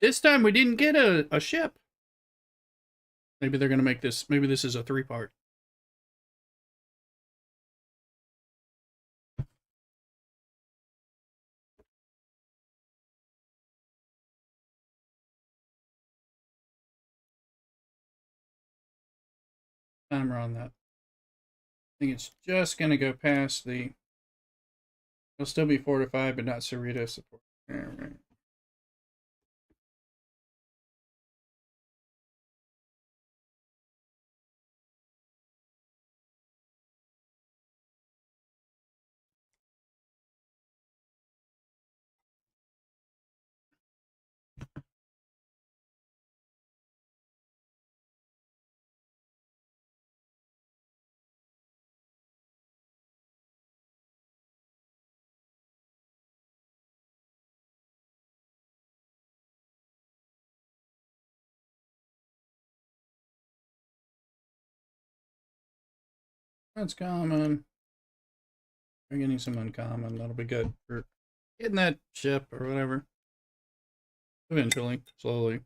Speaker 1: This time we didn't get a ship. Maybe they're going to make this, maybe this is a 3-part. Timer on that. I think it's just going to go past the, it'll still be fortified, but not Cerrito support. All right. That's common. We're getting some uncommon. That'll be good for getting that ship or whatever. Eventually, slowly.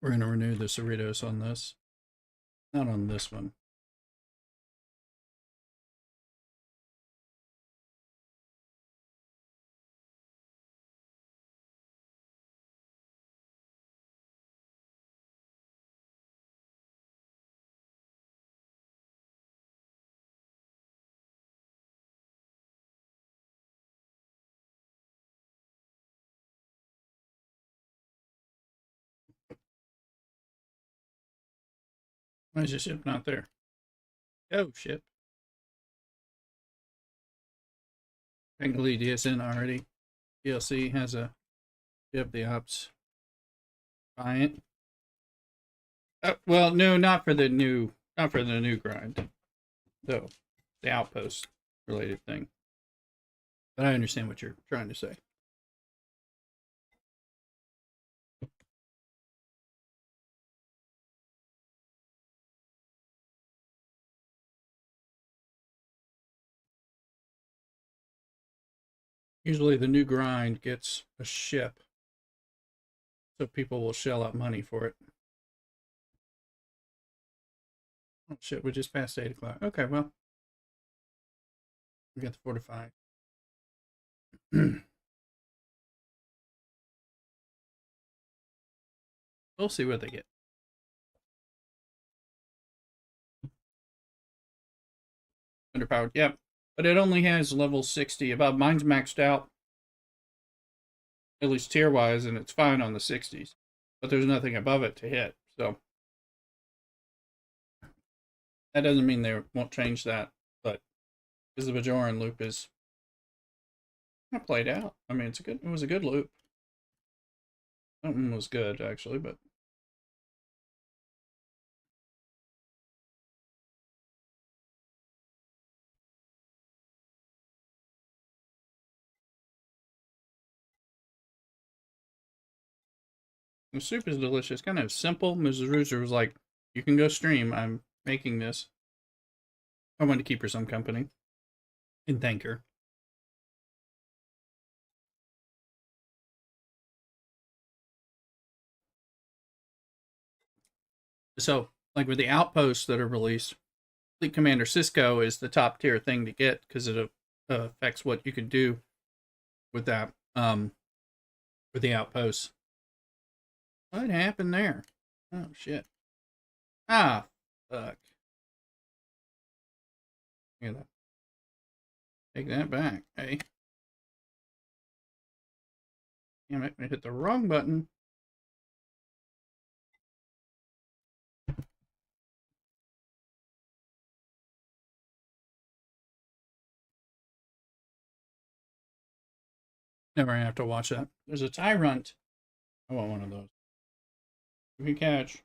Speaker 1: We're going to renew the Cerritos on this. Not on this one. Why is your ship not there? Oh, ship. Technically, DSN already. DLC has a ship, the ops. Buy it. Well, no, not for the new grind. Though, the outpost related thing. But I understand what you're trying to say. Usually the new grind gets a ship, so people will shell out money for it. Oh shit, we just passed 8 o'clock. Okay, well, we got the fortified. We'll see what they get. Underpowered, yep. But it only has level 60. About mine's maxed out, at least tier wise, and it's fine on the 60s. But there's nothing above it to hit. So that doesn't mean they won't change that. But because the Bajoran loop is kind of played out. I mean, it was a good loop. Something was good actually, but the soup is delicious. Kind of simple. Mrs. Rooster was like, "You can go stream. I'm making this." I wanted to keep her some company and thank her. So, like with the outposts that are released, Fleet Commander Cisco is the top tier thing to get because it affects what you can do with that with the outposts. What happened there? Oh shit! Ah, fuck! I gotta take that back. Hey, damn it! I hit the wrong button. Never have to watch that. There's a tyrant. I want one of those. You can catch.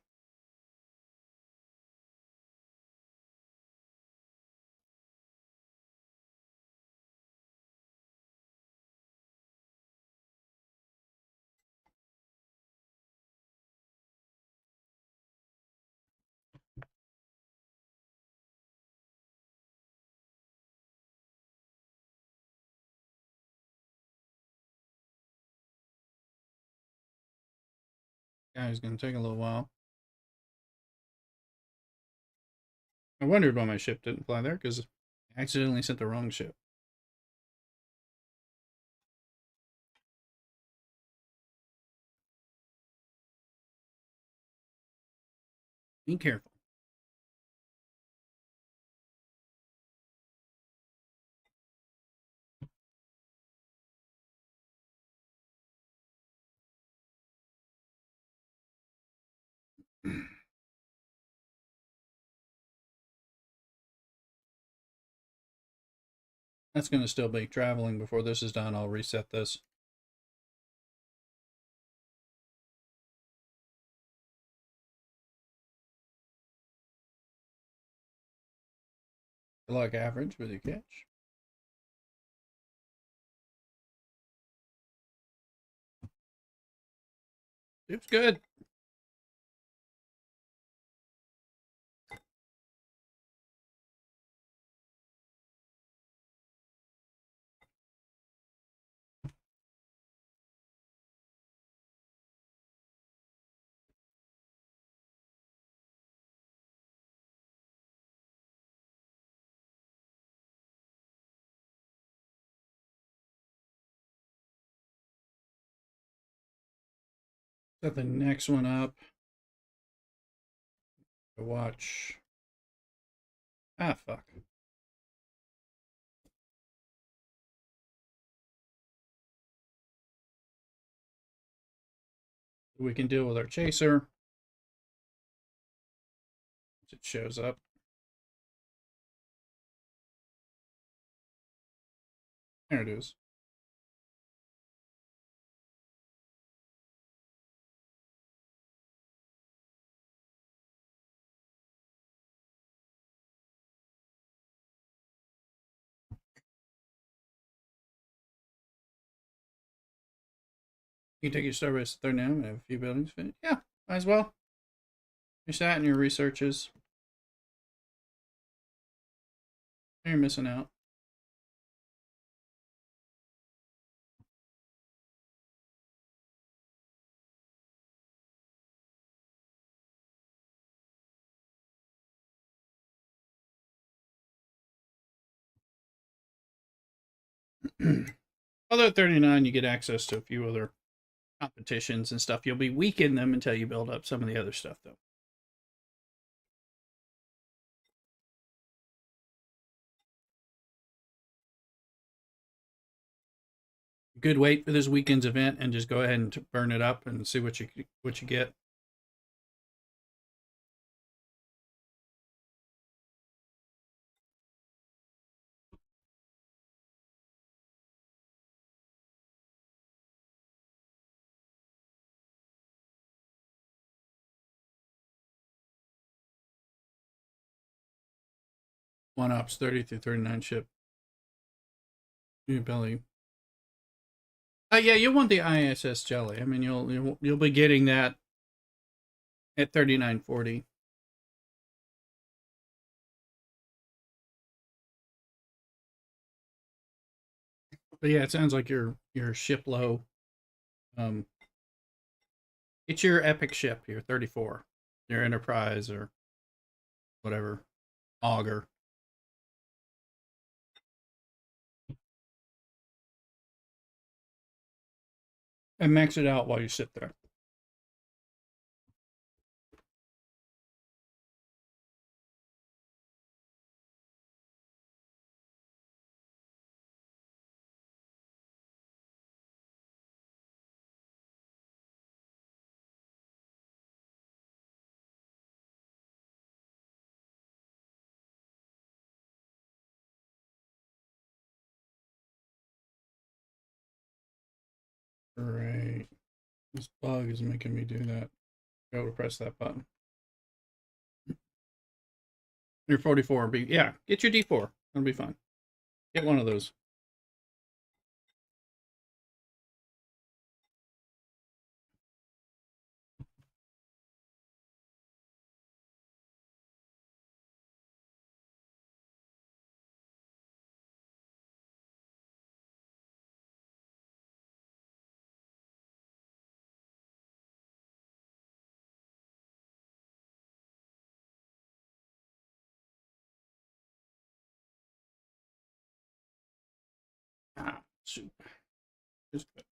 Speaker 1: Guy's gonna take a little while. I wondered why my ship didn't fly there because I accidentally sent the wrong ship. Be careful. That's going to still be traveling before this is done. I'll reset this. Good luck, average, with your catch. It's good. Set the next one up. Watch. Ah, fuck. We can deal with our chaser. It shows up. There it is. You can take your starbase to third now. We have a few buildings. Yeah, might as well. You're sat in your researches. You're missing out. Although at 39, you get access to a few other competitions and stuff. You'll be weak in them until you build up some of the other stuff, though. Good wait for this weekend's event and just go ahead and burn it up and see what you get. One ops 30 through 39 ship. New belly. Yeah, you'll want the ISS jelly. I mean, you'll be getting that at 39.40. But yeah, it sounds like your ship low. Um, it's your epic ship, your 34, your Enterprise or whatever, Auger. And max it out while you sit there. Great. This bug is making me do that. Go to press that button. Your 44. Yeah, get your D4. It'll be fun. Get one of those. Ah, soup. Just good.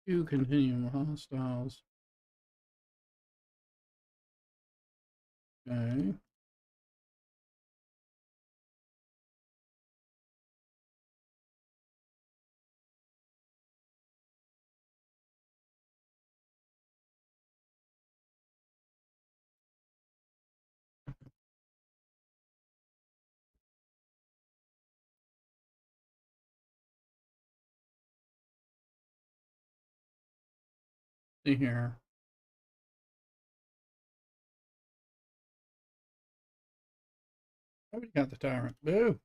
Speaker 1: 2 continuum hostiles. Okay. See here. Nobody got the tyrant. Boo.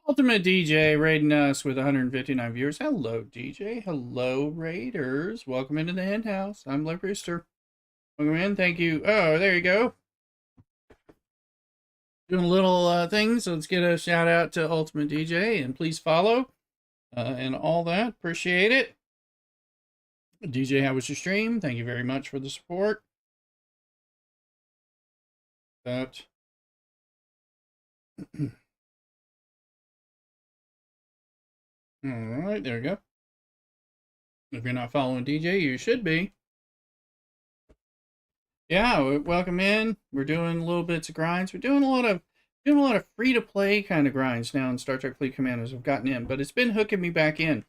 Speaker 1: Ultimate DJ raiding us with 159 viewers. Hello, DJ. Hello, Raiders. Welcome into the hen house. I'm Love Rooster. Welcome in. Thank you. Oh, there you go. Doing a little thing, so let's get a shout out to Ultimate DJ and please follow and all that. Appreciate it. DJ, how was your stream? Thank you very much for the support. That. All right, there we go. If you're not following DJ, you should be. Yeah, welcome in. We're doing little bits of grinds. We're doing a lot of free to play kind of grinds now in Star Trek Fleet Commanders. I've gotten in, but it's been hooking me back in.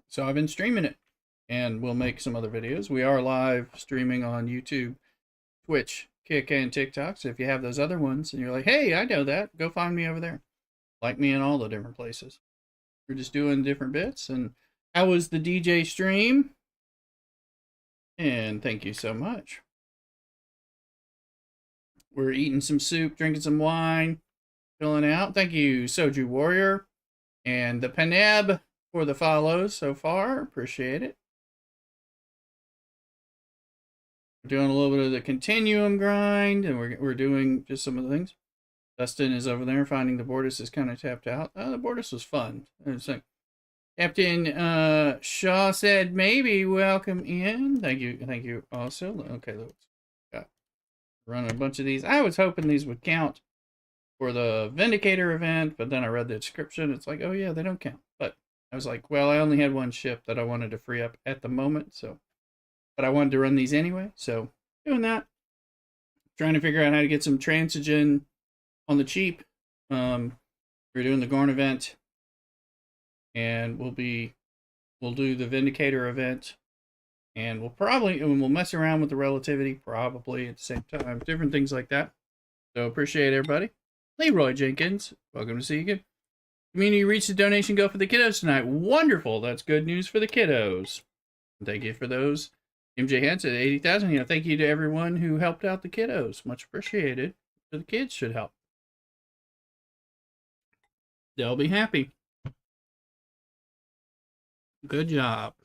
Speaker 1: So I've been streaming it, and we'll make some other videos. We are live streaming on YouTube, Twitch, Kick, and TikTok. So if you have those other ones and you're like, hey, I know that, go find me over there. Like me in all the different places. We're just doing different bits. And how was the DJ stream? And thank you so much. We're eating some soup, drinking some wine, filling out. Thank you, Soju Warrior, and the Paneb for the follows so far. Appreciate it. We're doing a little bit of the continuum grind, and we're doing just some of the things. Dustin is over there finding the Bortus is kind of tapped out. Oh, the Bortus was fun. It's like Captain Shaw said, maybe welcome in. Thank you also. Okay, let's run a bunch of these. I was hoping these would count for the Vindicator event, but then I read the description. It's like, oh yeah, they don't count. But I was like, well, I only had one ship that I wanted to free up at the moment, so but I wanted to run these anyway, so doing that. Trying to figure out how to get some Transigen on the cheap. We're doing the Gorn event, and we'll do the Vindicator event, and we'll mess around with the relativity probably at the same time. Different things like that. So appreciate everybody. Leroy Jenkins, welcome to see you again. Community reached the donation goal for the kiddos tonight. Wonderful. That's good news for the kiddos. Thank you for those. MJ Hansen, 80,000. Thank you to everyone who helped out the kiddos. Much appreciated. So the kids should help. They'll be happy. Good job.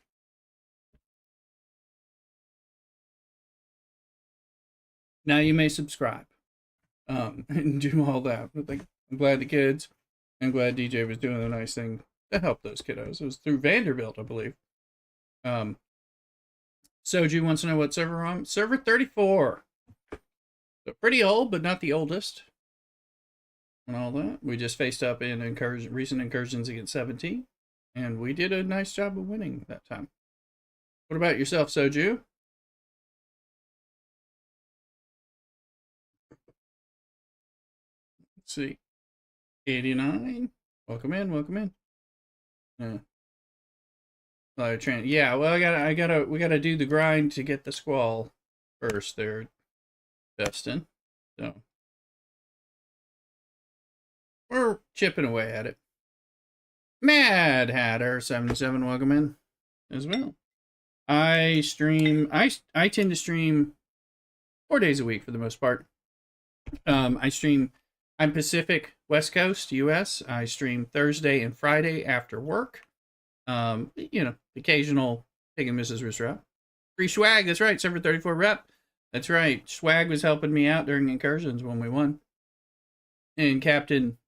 Speaker 1: Now you may subscribe and do all that. I'm glad the kids, I'm glad DJ was doing a nice thing to help those kiddos. It was through Vanderbilt, I believe. Soju wants to know what server I'm on. Server 34. So pretty old, but not the oldest. And all that. We just faced up in recent incursions against 17. And we did a nice job of winning that time. What about yourself, Soju? Let's see. 89. Welcome in, welcome in. Yeah, well, we gotta do the grind to get the squall first there, Dustin. So we're chipping away at it. Mad Hatter 77, welcome in as well. I tend to stream 4 days a week for the most part. I'm Pacific West Coast, US. I stream Thursday and Friday after work. Occasional taking Mrs. Rooster out. Free swag, that's right, server 34 rep. That's right, swag was helping me out during incursions when we won. And Captain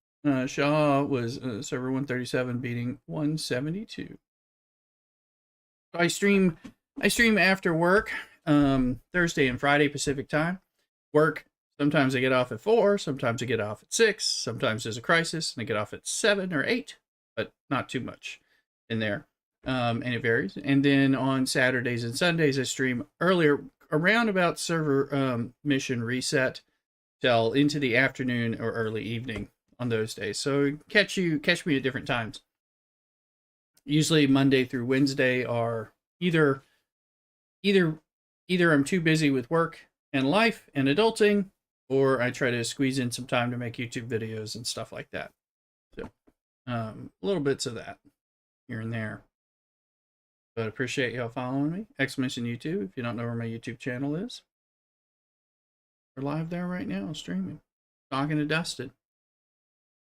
Speaker 1: Shaw was server 137 beating 172. So I stream after work, Thursday and Friday Pacific time. Work Sometimes I get off at 4, sometimes I get off at 6, sometimes there's a crisis and I get off at 7 or 8, but not too much in there. And it varies. And then on Saturdays and Sundays, I stream earlier, around about server mission reset, till into the afternoon or early evening on those days. So catch me at different times. Usually Monday through Wednesday are either either either I'm too busy with work and life and adulting, or I try to squeeze in some time to make YouTube videos and stuff like that. So little bits of that here and there. But appreciate y'all following me. Exclamation YouTube if you don't know where my YouTube channel is. We're live there right now, streaming, talking to Dustin,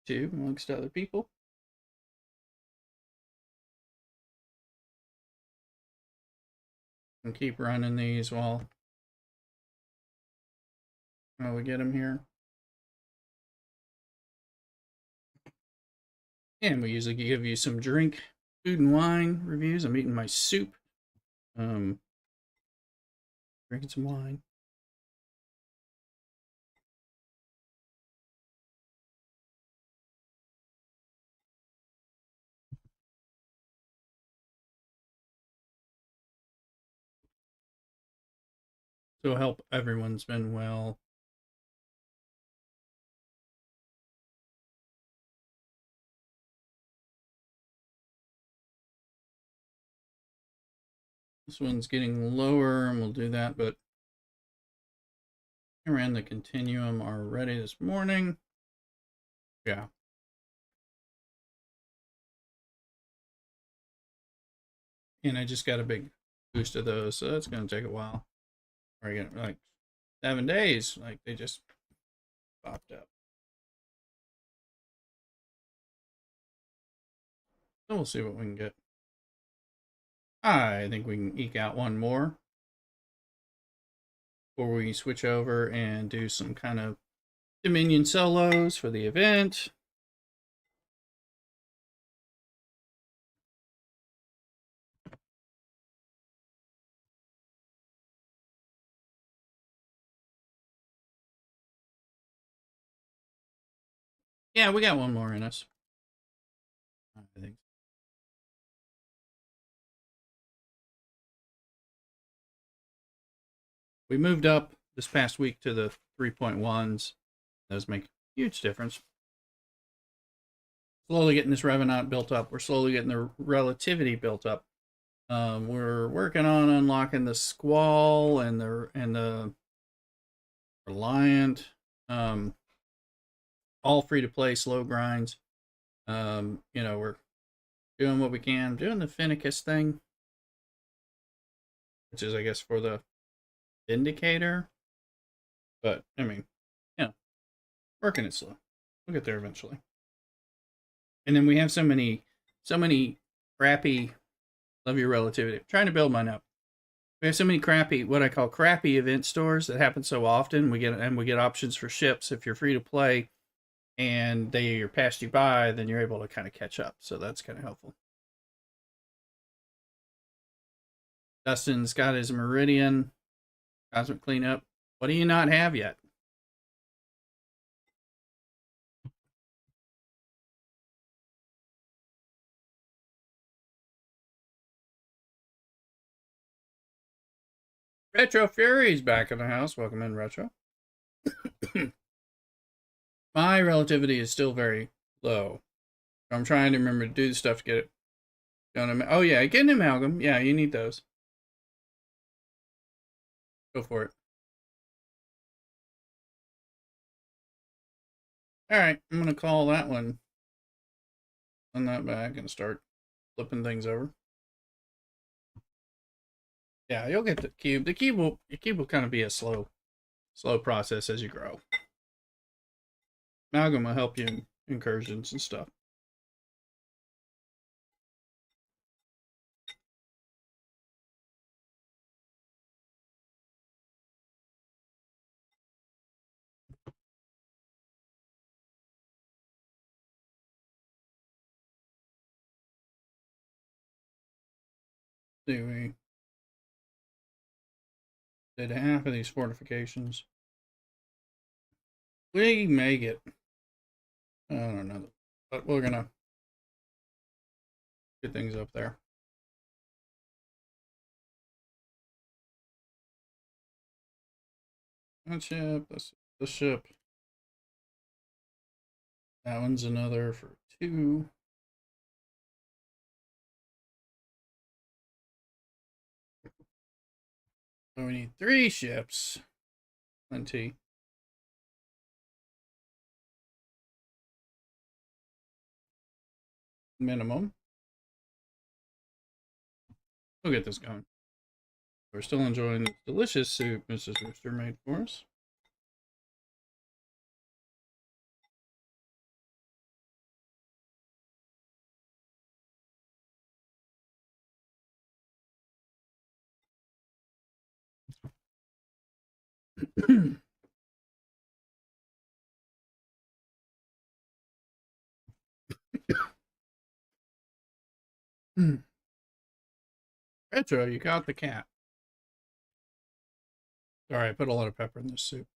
Speaker 1: too, amongst other people. And keep running these while we get them here. And we usually give you some drink, food and wine reviews. I'm eating my soup. Drinking some wine. So help everyone's been well. This one's getting lower, and we'll do that, but I ran the continuum already this morning. Yeah. And I just got a big boost of those, so that's going to take a while. Or I get like 7 days, like they just popped up. So we'll see what we can get. I think we can eke out one more before we switch over and do some kind of Dominion solos for the event. Yeah, we got one more in us. I think. We moved up this past week to the 3.1s. Those make a huge difference. Slowly getting this Revenant built up. We're slowly getting the relativity built up. We're working on unlocking the Squall and the Reliant. All free to play, slow grinds. We're doing what we can. I'm doing the Finicus thing, which is, I guess, for the Vindicator. But I mean, working it slow. We'll get there eventually. And then we have so many crappy. Love your relativity. I'm trying to build mine up. We have so many crappy, what I call crappy event stores that happen so often. We get options for ships. If you're free to play and they are passed you by, then you're able to kind of catch up. So that's kind of helpful. Dustin's got his Meridian Cosmic Cleanup. What do you not have yet? Retro Fury's back in the house. Welcome in, Retro. My relativity is still very low. I'm trying to remember to do the stuff to get it done. Oh, yeah, get an amalgam. Yeah, you need those. Go for it. All right, I'm going to call that one. Send that back and start flipping things over. Yeah, you'll get the cube. The cube will kind of be a slow process as you grow. Amalgam will help you in incursions and stuff. See, we did half of these fortifications. We may get, I don't know, but we're gonna get things up there. One ship, that's the ship. That one's another for 2. So we need 3 ships. Plenty. Minimum. We'll get this going. We're still enjoying this delicious soup Mrs. Rooster made for us. Retro, you got the cat. Sorry, I put a lot of pepper in this soup.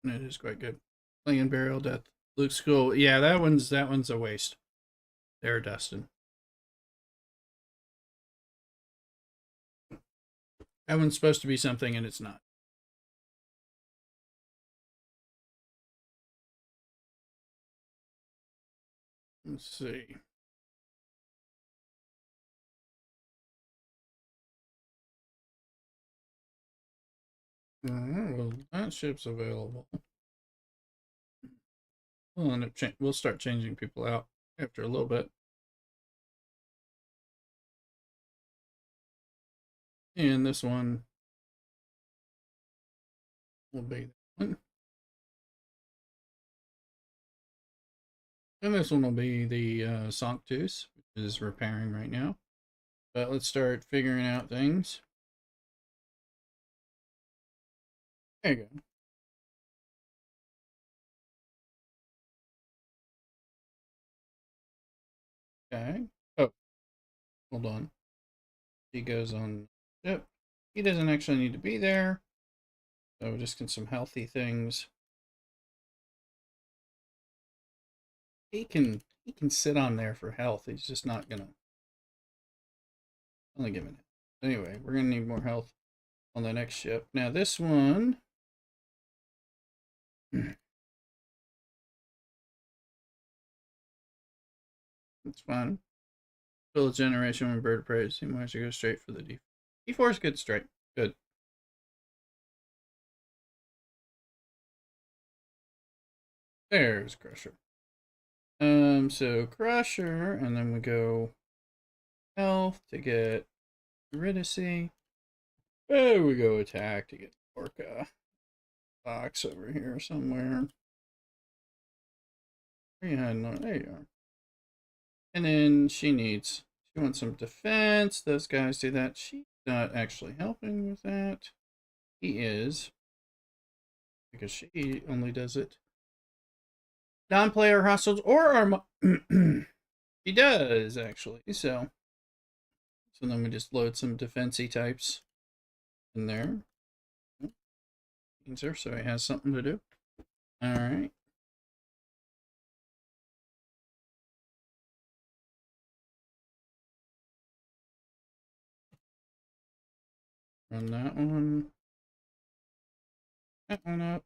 Speaker 1: And it is quite good. Playing Burial Death. Looks cool. Yeah, that one's a waste. There, Dustin. That one's supposed to be something and it's not. Let's see. Well, that ship's available. We'll end up we'll start changing people out after a little bit. And this one will be that one. And this one will be the Sanctus, which is repairing right now. But let's start figuring out things. There you go. Okay. Oh, hold on. He goes on ship. He doesn't actually need to be there. So just get some healthy things. He can sit on there for health. He's just not gonna only give it. Anyway, we're gonna need more health on the next ship. Now this one. It's fun. Fill a generation when bird praise. He might go straight for the D. D4 is good straight. Good. There's Crusher. So Crusher, and then we go health to get Eurydice. There we go, attack to get Orca. Box over here somewhere. Where you had no, there you are. And then she wants some defense. Those guys do that. She's not actually helping with that. He is. Because she only does it. Non-player hostels or he does actually. So then we just load some defensey types in there. So he has something to do. All right. Run that one. That one up.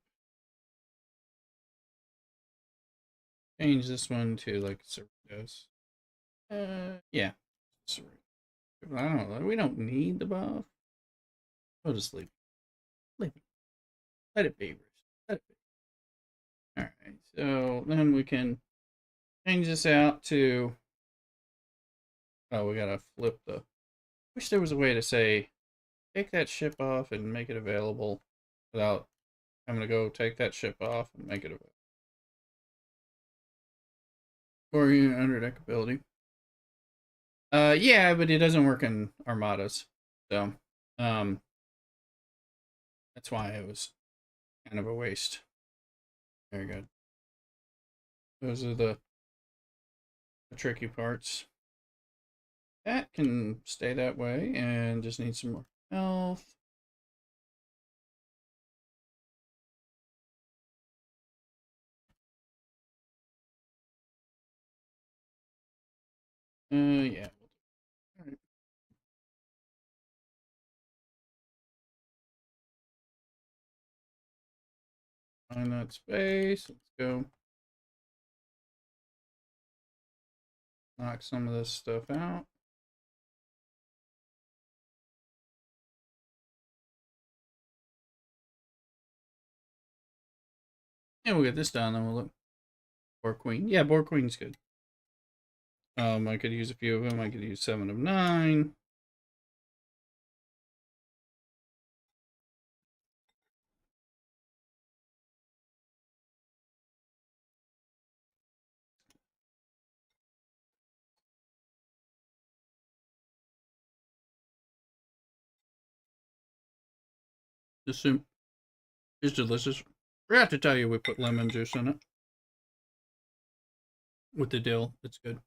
Speaker 1: Change this one to like Cerritos. Yeah. I don't know. We don't need the buff. I'll just leave it. Leave it. Let it be. Let it be. Alright, so then we can change this out to. Oh, we gotta flip the. Wish there was a way to say, take that ship off and make it available without having to go take that ship off and make it available. Or unit under deck ability. Yeah, but it doesn't work in armadas. So, that's why it was kind of a waste. Very good. Those are the tricky parts. That can stay that way and just need some more health. Yeah. All right. Find that space. Let's go. Knock some of this stuff out. And we'll get this done, then we'll look. Board queen. Yeah, board queen's good. I could use a few of them. I could use 7 of 9. This soup is delicious. Forgot to tell you we put lemon juice in it. With the dill. It's good.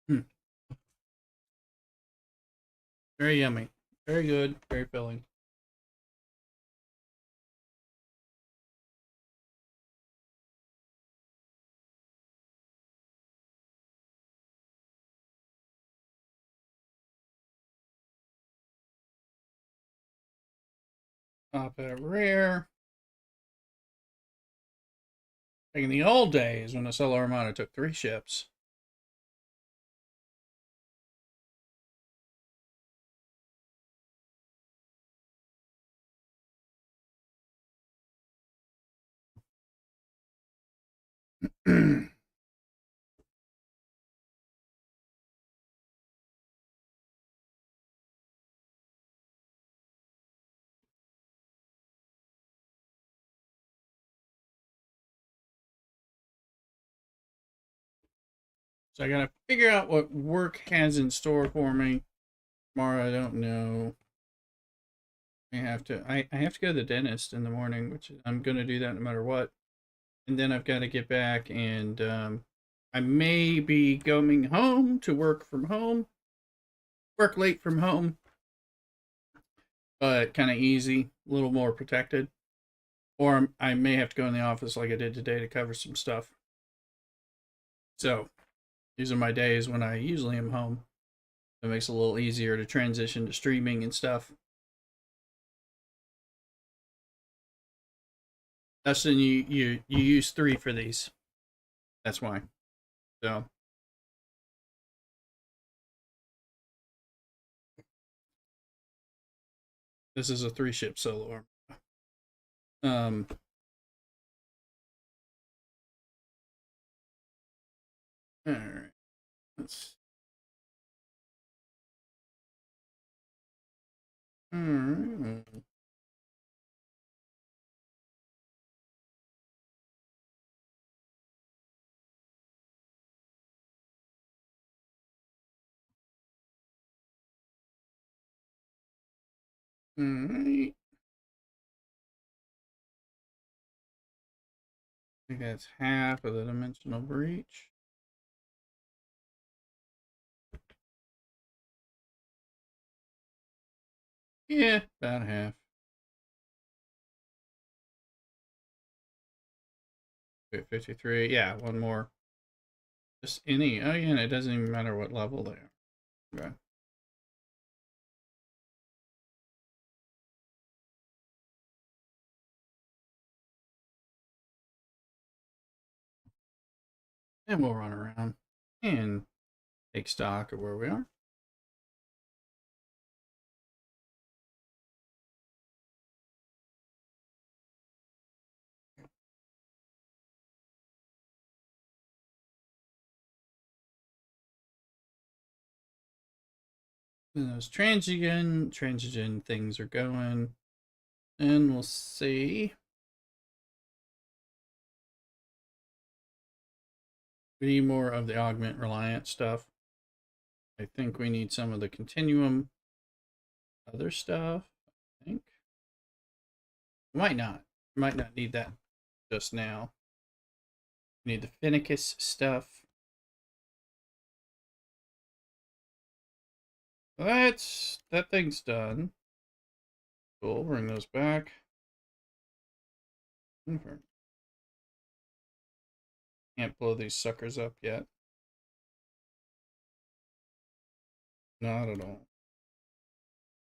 Speaker 1: Hmm. Very yummy. Very good. Very filling. Top at rare. Like in the old days when the Solar Armada took 3 ships. So I gotta figure out what work has in store for me. Tomorrow I don't know. I have to I have to go to the dentist in the morning, which I'm gonna do that no matter what. And then I've got to get back and I may be going home to work from home. Work late from home, but kind of easy, a little more protected. Or I may have to go in the office like I did today to cover some stuff. So these are my days when I usually am home. It makes it a little easier to transition to streaming and stuff. Dustin, you use 3 for these. That's why. So this is a 3-ship solo. Um. All right. Let's. All right. All right. I think that's half of the dimensional breach. Yeah, about half. 53. Yeah, one more. Just any. Oh, yeah, and it doesn't even matter what level they are. Okay. And we'll run around and take stock of where we are. And those transigen things are going. And we'll see. We need more of the augment reliant stuff. I think we need some of the continuum other stuff. I think. Might not. Might not need that just now. We need the Finicus stuff. That thing's done. Cool, bring those back. Can't blow these suckers up yet. Not at all.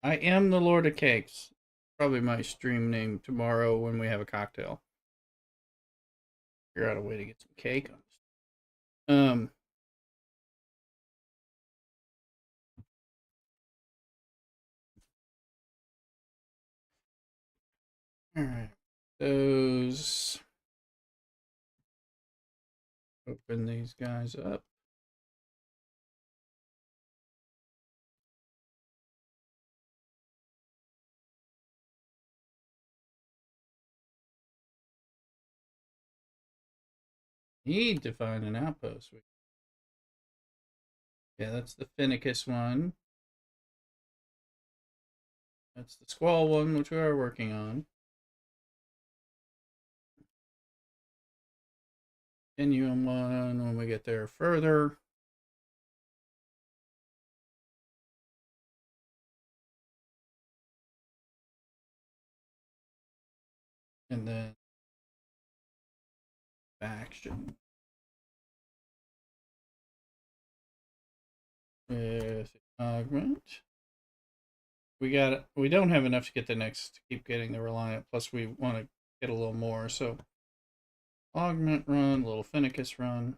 Speaker 1: I am the Lord of Cakes. Probably my stream name tomorrow when we have a cocktail. Figure out a way to get some cake on this. Alright. Those. Open these guys up. Need to find an outpost. Yeah, that's the Finicus one. That's the Squall one, which we are working on. Continuum one when we get there further. And then faction. With augment. We don't have enough to get the next to keep getting the Reliant, plus we want to get a little more, so augment run, little Finicus run.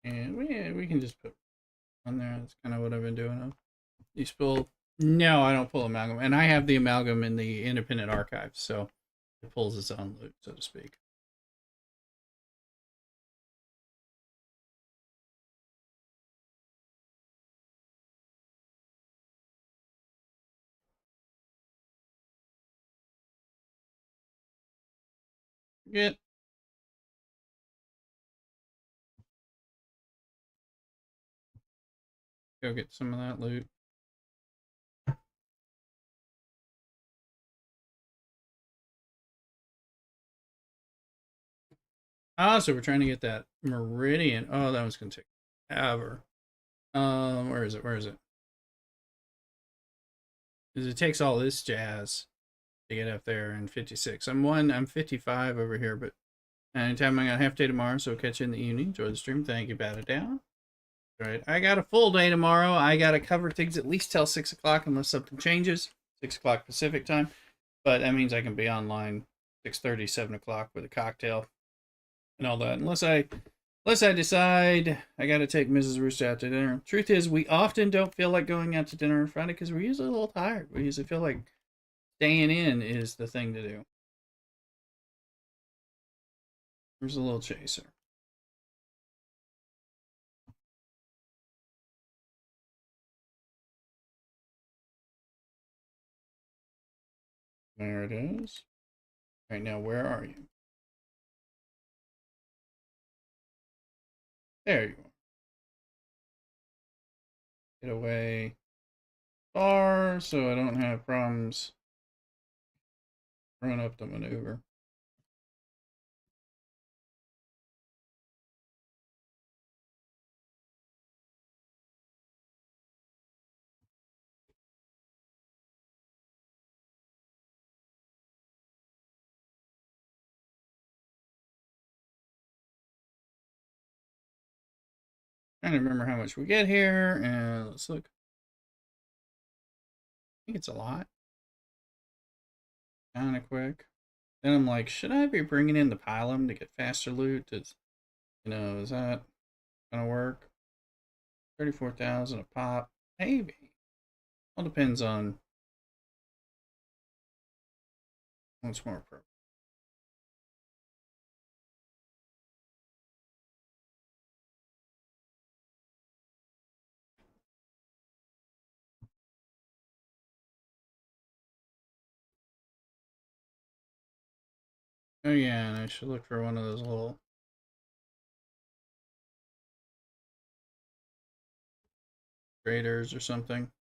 Speaker 1: And we can just put on there. That's kind of what I've been doing. You pull? No, I don't pull amalgam, and I have the amalgam in the independent archives, so it pulls its own loot, so to speak. Get Go get some of that loot. Ah, so we're trying to get that Meridian. Oh, that one's gonna take forever. Where is it? Where is it? Because it takes all this jazz to get up there in 56. I'm 55 over here, but anytime I got a half day tomorrow, so catch you in the evening. Enjoy the stream. Thank you, Bat It Down. All right, I got a full day tomorrow. I got to cover things at least till 6 o'clock unless something changes. 6 o'clock Pacific time. But that means I can be online 6:30, 7 o'clock with a cocktail and all that. Unless I decide I got to take Mrs. Rooster out to dinner. Truth is, we often don't feel like going out to dinner on Friday because we're usually a little tired. We usually feel like staying in is the thing to do. There's a little chaser. There it is. All right, now where are you? There you are. Get away far so I don't have problems run up the maneuver. Trying to remember how much we get here, and let's look. I think it's a lot. Kind of quick. Then I'm like, should I be bringing in the pylum to get faster loot? Is that gonna work? 34,000 a pop, maybe. All depends on what's more appropriate. Oh yeah, and I should look for one of those little graders or something.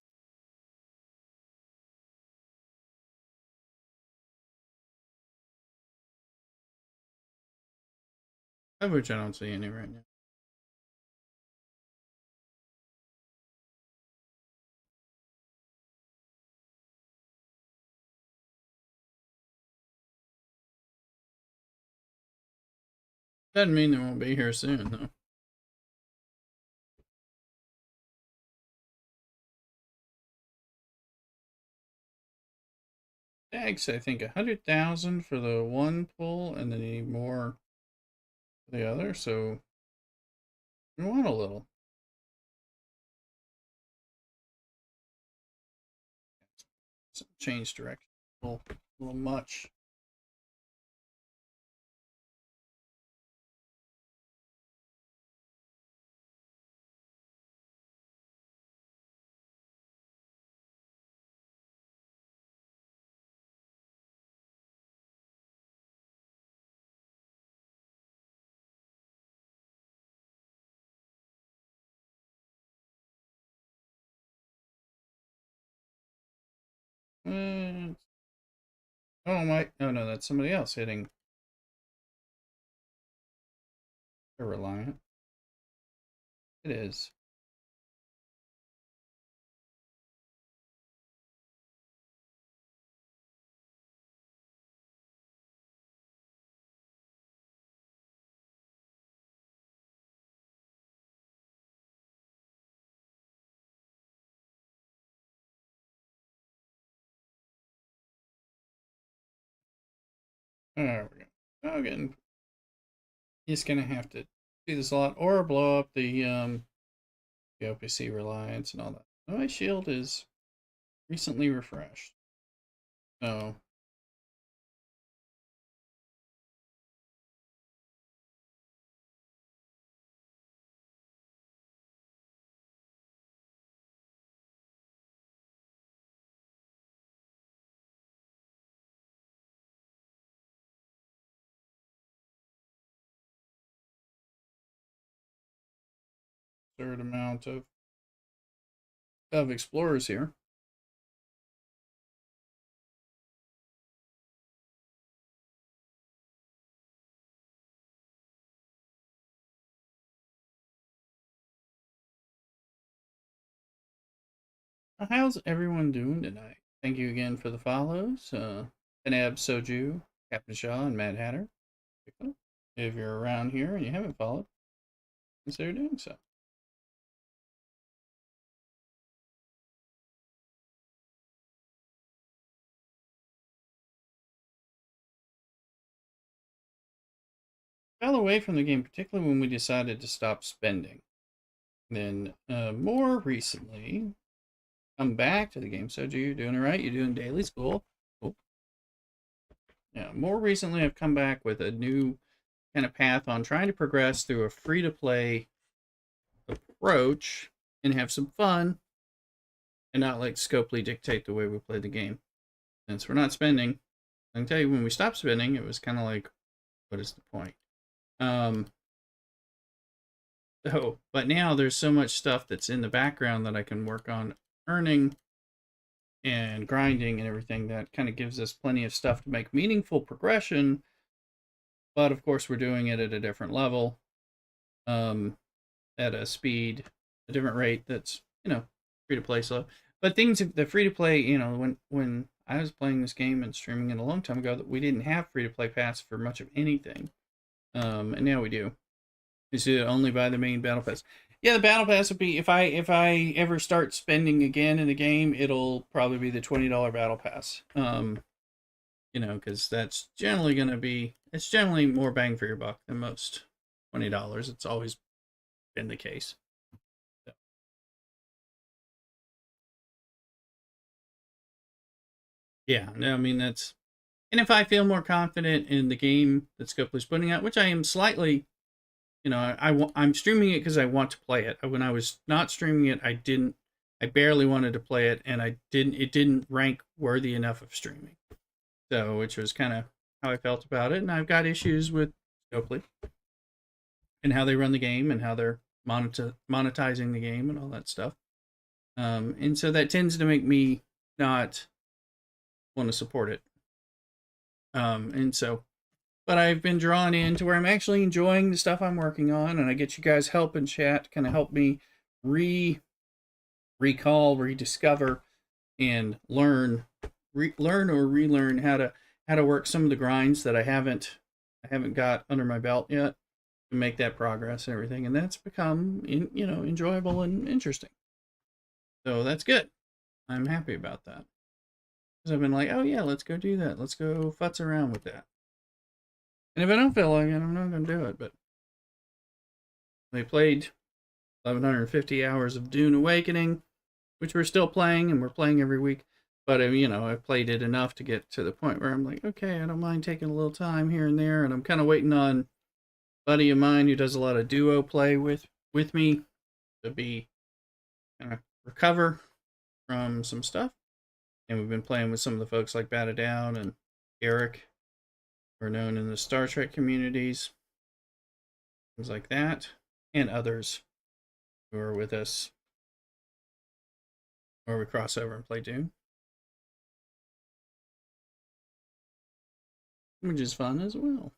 Speaker 1: Of which I don't see any right now. Doesn't mean they won't be here soon, though. Tags, I think 100,000 for the one pull, and then you need more for the other, so we want a little. Change direction. A little much. Uh, oh my! Oh no, that's somebody else hitting a Reliant. It is. There we go. Oh, again, he's gonna have to do this a lot, or blow up the OPC Reliance and all that. Oh, my shield is recently refreshed, so third amount of explorers here. How's everyone doing tonight? Thank you again for the follows. Panab Soju, Captain Shaw, and Mad Hatter. If you're around here and you haven't followed, consider doing so. Fell away from the game, particularly when we decided to stop spending. Then, more recently, come back to the game. Soju, you're doing it right. You're doing daily school. Oh. Yeah, more recently, I've come back with a new kind of path on trying to progress through a free to play approach and have some fun and not let Scopely dictate the way we play the game. Since we're not spending, I can tell you when we stopped spending, it was kind of like, what is the point? Um, so, but now there's so much stuff that's in the background that I can work on earning and grinding and everything that kind of gives us plenty of stuff to make meaningful progression. But of course, we're doing it at a different level, at a speed, a different rate that's, free to play slow. But things, the free to play, when I was playing this game and streaming it a long time ago, that we didn't have free to play pass for much of anything. And now we do. You see it only by the main battle pass. Yeah, the battle pass would be if I ever start spending again in the game, it'll probably be the $20 battle pass. Because that's generally going to be, it's generally more bang for your buck than most $20. It's always been the case. So. Yeah, no, I mean that's, and if I feel more confident in the game that Scopely is putting out, which I am slightly, I'm streaming it because I want to play it. When I was not streaming it, I barely wanted to play it, and it didn't rank worthy enough of streaming. So, which was kind of how I felt about it, and I've got issues with Scopely and how they run the game and how they're monetizing the game and all that stuff. And so that tends to make me not want to support it. And so, but I've been drawn into where I'm actually enjoying the stuff I'm working on, and I get you guys help in chat to kind of help me recall, rediscover, and learn or relearn how to work some of the grinds that I haven't got under my belt yet to make that progress and everything, and that's become enjoyable and interesting. So that's good. I'm happy about that. Because I've been like, oh yeah, let's go do that. Let's go futz around with that. And if I don't feel like it, I'm not going to do it. But they played 1,150 hours of Dune Awakening, which we're still playing, and we're playing every week. But I've played it enough to get to the point where I'm like, okay, I don't mind taking a little time here and there, and I'm kind of waiting on a buddy of mine who does a lot of duo play with me to be kind of recover from some stuff. And we've been playing with some of the folks like Batted Down and Eric, who are known in the Star Trek communities, things like that, and others who are with us, where we cross over and play Dune, which is fun as well.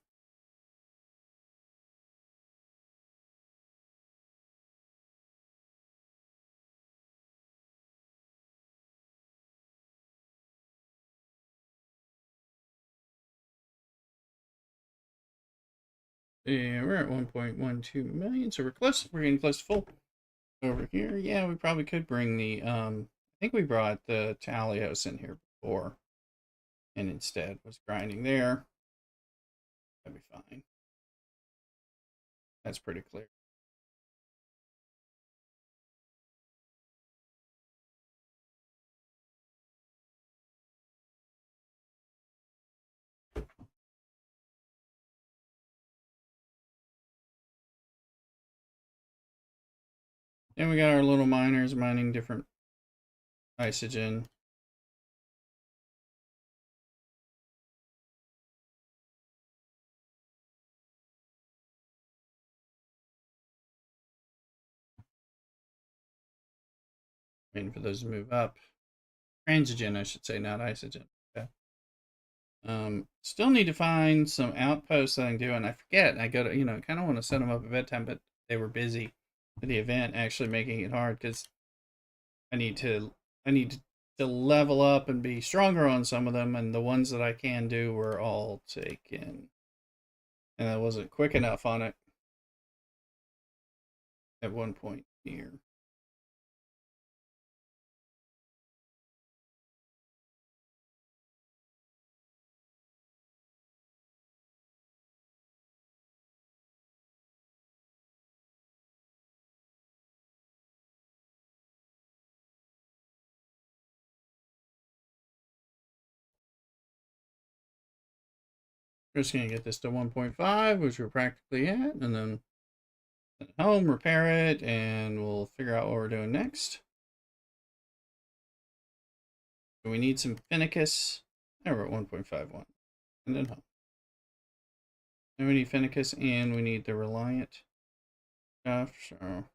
Speaker 1: Yeah, we're at 1.12 million, so we're close. We're getting close to full over here. Yeah, we probably could bring the I think we brought the Talios in here before, and instead was grinding there. That'd be fine. That's pretty clear. Then we got our little miners mining different isogen. Waiting for those to move up. Transigen, I should say, not isogen. Okay. Still need to find some outposts that I can do, and I forget. I go to, kind of want to set them up at bedtime, but they were busy for the event, actually making it hard because I need to level up and be stronger on some of them, and the ones that I can do were all taken, and I wasn't quick enough on it at one point here. We're just gonna get this to 1.5, which we're practically at, and then send it home, repair it, and we'll figure out what we're doing next. So we need some Finicus. Now we're at 1.51. And then home. And we need Finicus, and we need the Reliant stuff, so...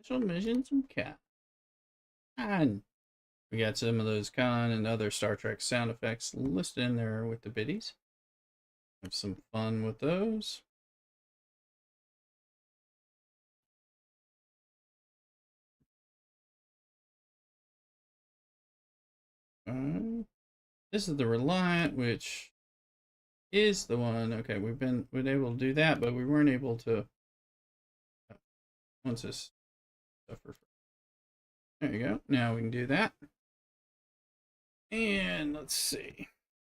Speaker 1: Special missions and cat. And we got some of those Khan and other Star Trek sound effects listed in there with the biddies. Have some fun with those. This is the Reliant, which is the one. Okay, we've been able to do that, but we weren't able to. Once this stuff. There you go. Now we can do that. And let's see.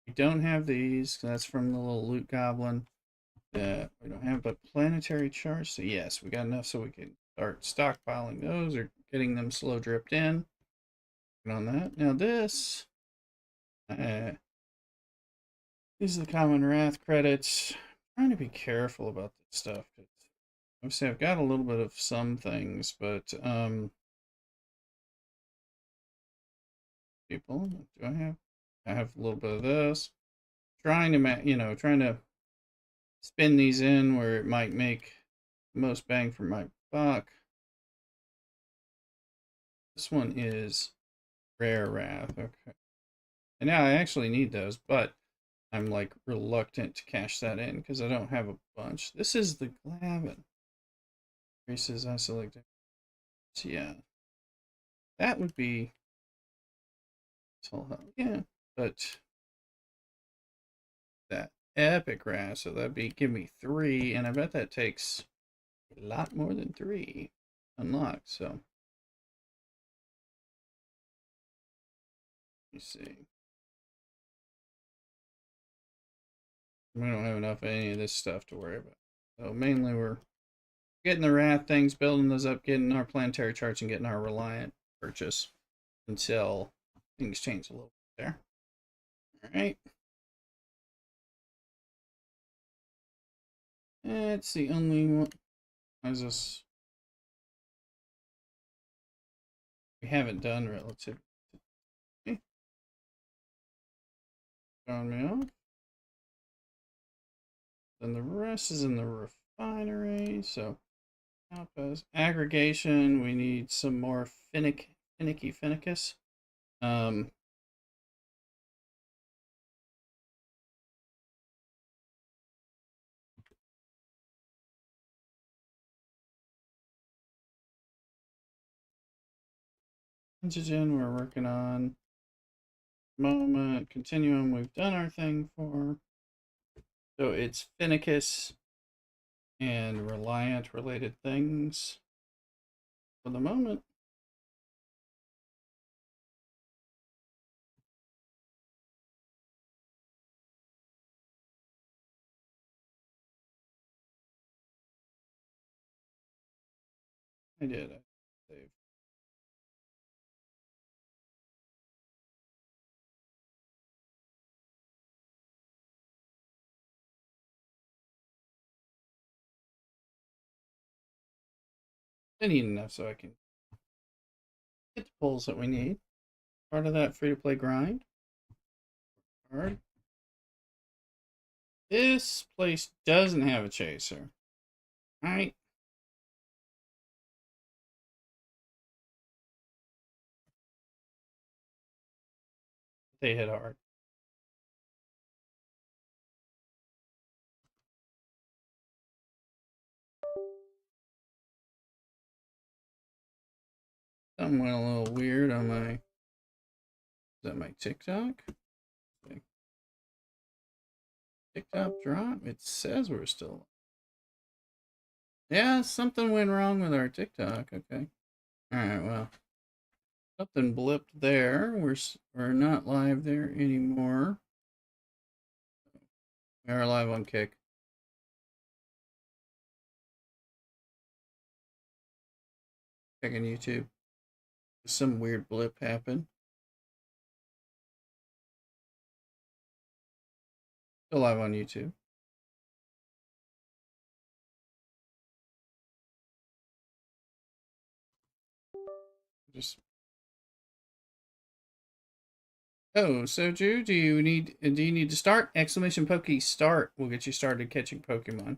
Speaker 1: We don't have these. That's from the little loot goblin that we don't have, but planetary charts. So yes, we got enough so we can start stockpiling those or getting them slow dripped in. On that. Now this, These are the common wrath credits. I'm trying to be careful about this stuff. Obviously, I've got a little bit of some things, but people, do I have? I have a little bit of this. Trying to, trying to spin these in where it might make the most bang for my buck. This one is rare wrath. Okay. And now I actually need those, but I'm like reluctant to cash that in because I don't have a bunch. This is the Glavin. Races I selected. So yeah. That would be yeah. But that epic wrath, so that'd be give me 3, and I bet that takes a lot more than 3 unlocked, so let me see. We don't have enough of any of this stuff to worry about. So mainly we're getting the wrath things, building those up, getting our planetary charts, and getting our reliant purchase until things change a little bit there. Alright. That's the only one. How's this? We haven't done relative. Okay. Drawn me off. Then the rest is in the refinery. So aggregation, we need some more finicky finicus. Antigen, we're working on. Moment, continuum, we've done our thing for. So it's finicus and reliant related things for the moment. I did. I saved. I need enough so I can get the pulls that we need. Part of that free to play grind. Hard. This place doesn't have a chaser. Alright. They hit hard. Something went a little weird on my. Is that my TikTok? TikTok drop? It says we're still. Yeah, something went wrong with our TikTok. Okay. Alright, well. Something blipped there. We're not live there anymore. We are live on Kick. Checking YouTube. Some weird blip happened. Still live on YouTube. Just. Oh, Soju, do you need to start? Exclamation Pokey start will get you started catching Pokemon.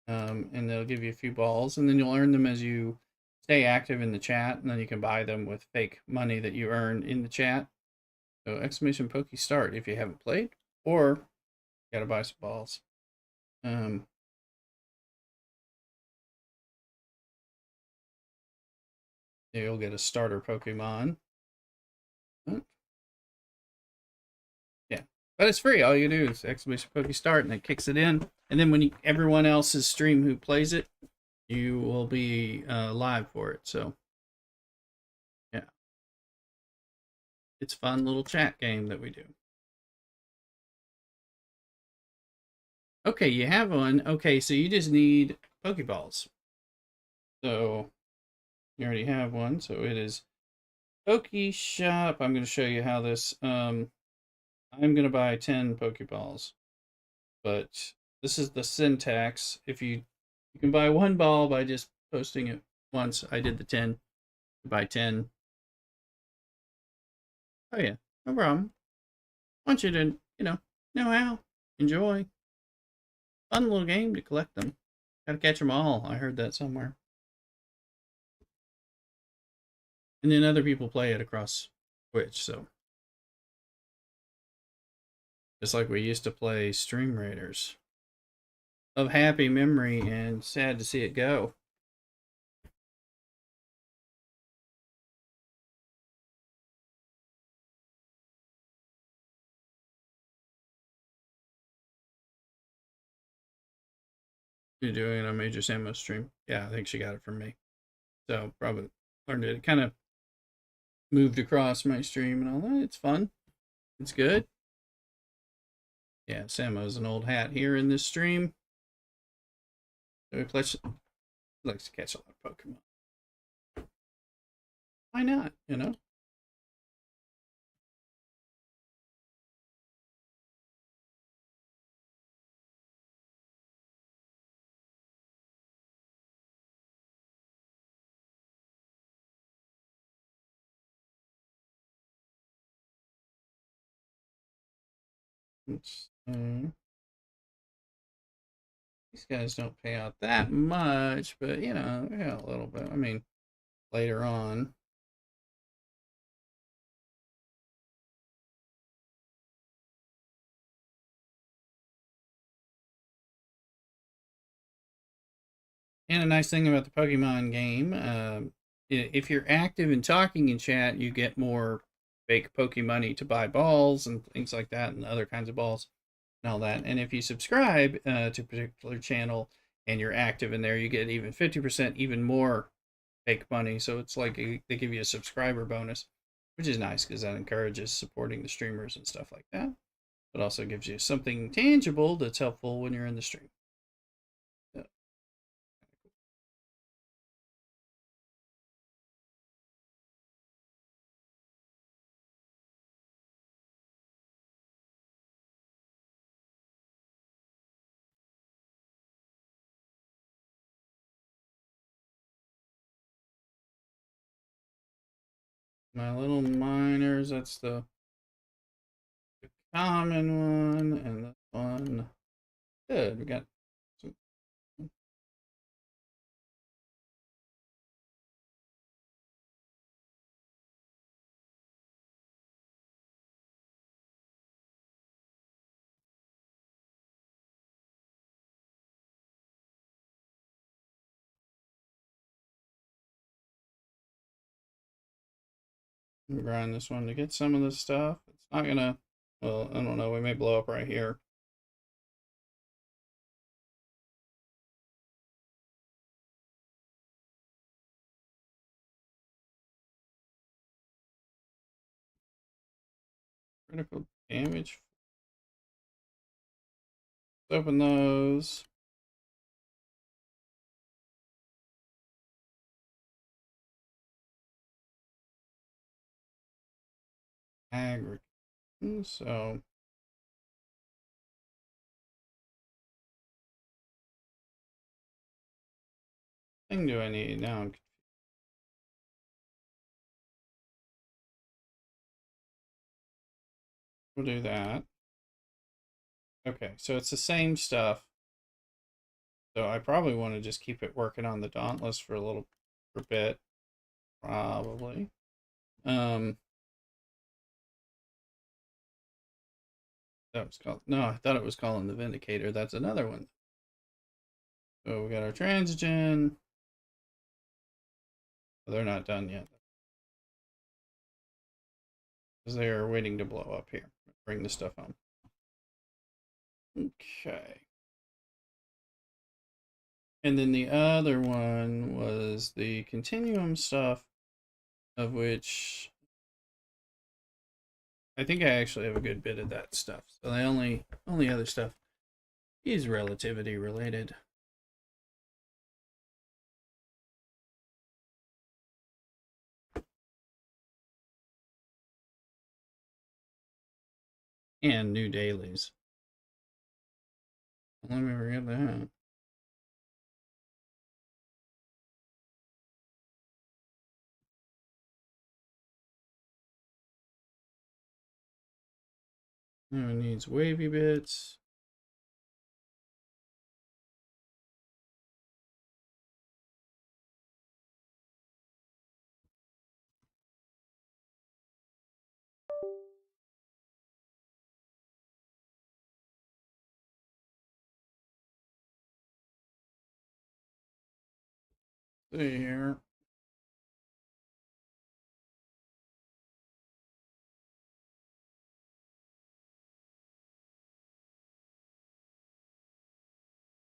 Speaker 1: And they'll give you a few balls, and then you'll earn them as you stay active in the chat, and then you can buy them with fake money that you earn in the chat. So exclamation Pokey start if you haven't played, or you gotta buy some balls. You'll get a starter Pokemon. Yeah, but it's free. All you do is exclamation Pokey start, and it kicks it in. And then when everyone else's stream who plays it, you will be live for it. So yeah, it's a fun little chat game that we do. Okay, you have one. Okay, so you just need Pokeballs. So you already have one. So it is Poke Shop. I'm going to show you how this. I'm gonna buy 10 Pokeballs, but this is the syntax. If you can buy one ball by just posting it once. I did the 10. Buy 10. Oh yeah, no problem. I want you to, know how. Enjoy. Fun little game to collect them. Gotta catch them all. I heard that somewhere. And then other people play it across Twitch, so just like we used to play Stream Raiders. Of happy memory and sad to see it go. You're doing a Major Samo stream. Yeah, I think she got it from me. So probably learned it. It kind of moved across my stream and all that. It's fun. It's good. Yeah, Samo's an old hat here in this stream. So he likes to catch a lot of Pokemon. Why not? These guys don't pay out that much, but yeah, a little bit. I mean, later on. And a nice thing about the Pokemon game, if you're active and talking in chat, you get more fake Pokemoney to buy balls and things like that, and other kinds of balls and all that. And if you subscribe to a particular channel and you're active in there, you get even 50% even more fake money. So it's like they give you a subscriber bonus, which is nice because that encourages supporting the streamers and stuff like that. But also gives you something tangible that's helpful when you're in the stream. So, my little miners, that's the common one, and this one. Good, we got some. Grind this one to get some of this stuff. It's not gonna, well, I don't know, we may blow up right here. Critical damage. Let's open those. Aggregate. So thing do I need now? We'll do that. Okay, so it's the same stuff. So I probably want to just keep it working on the Dauntless for a bit. Probably. That was called, no, I thought it was calling the Vindicator. That's another one. So we got our Transigen. Oh, they're not done yet. Because they are waiting to blow up here. Bring the stuff home. Okay. And then the other one was the Continuum stuff, of which I think I actually have a good bit of that stuff. So the only other stuff is relativity related. and new dailies. Let me forget that. Now it needs wavy bits. See here.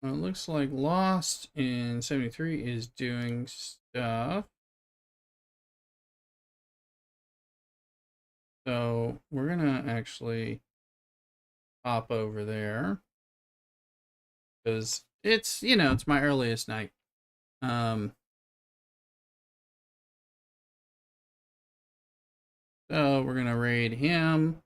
Speaker 1: Well, it looks like Lost in 73 is doing stuff. So we're gonna actually hop over there because it's, you know, it's my earliest night. So we're gonna raid him.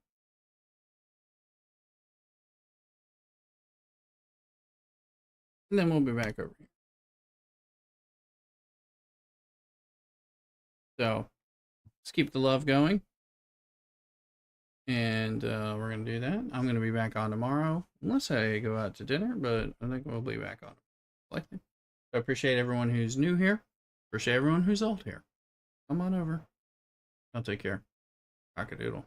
Speaker 1: And then we'll be back over here. So let's keep the love going. And we're going to do that. I'm going to be back on tomorrow, unless I go out to dinner, but I think we'll be back on. Likely. I appreciate everyone who's new here. Appreciate everyone who's old here. Come on over. I'll take care. Cockadoodle.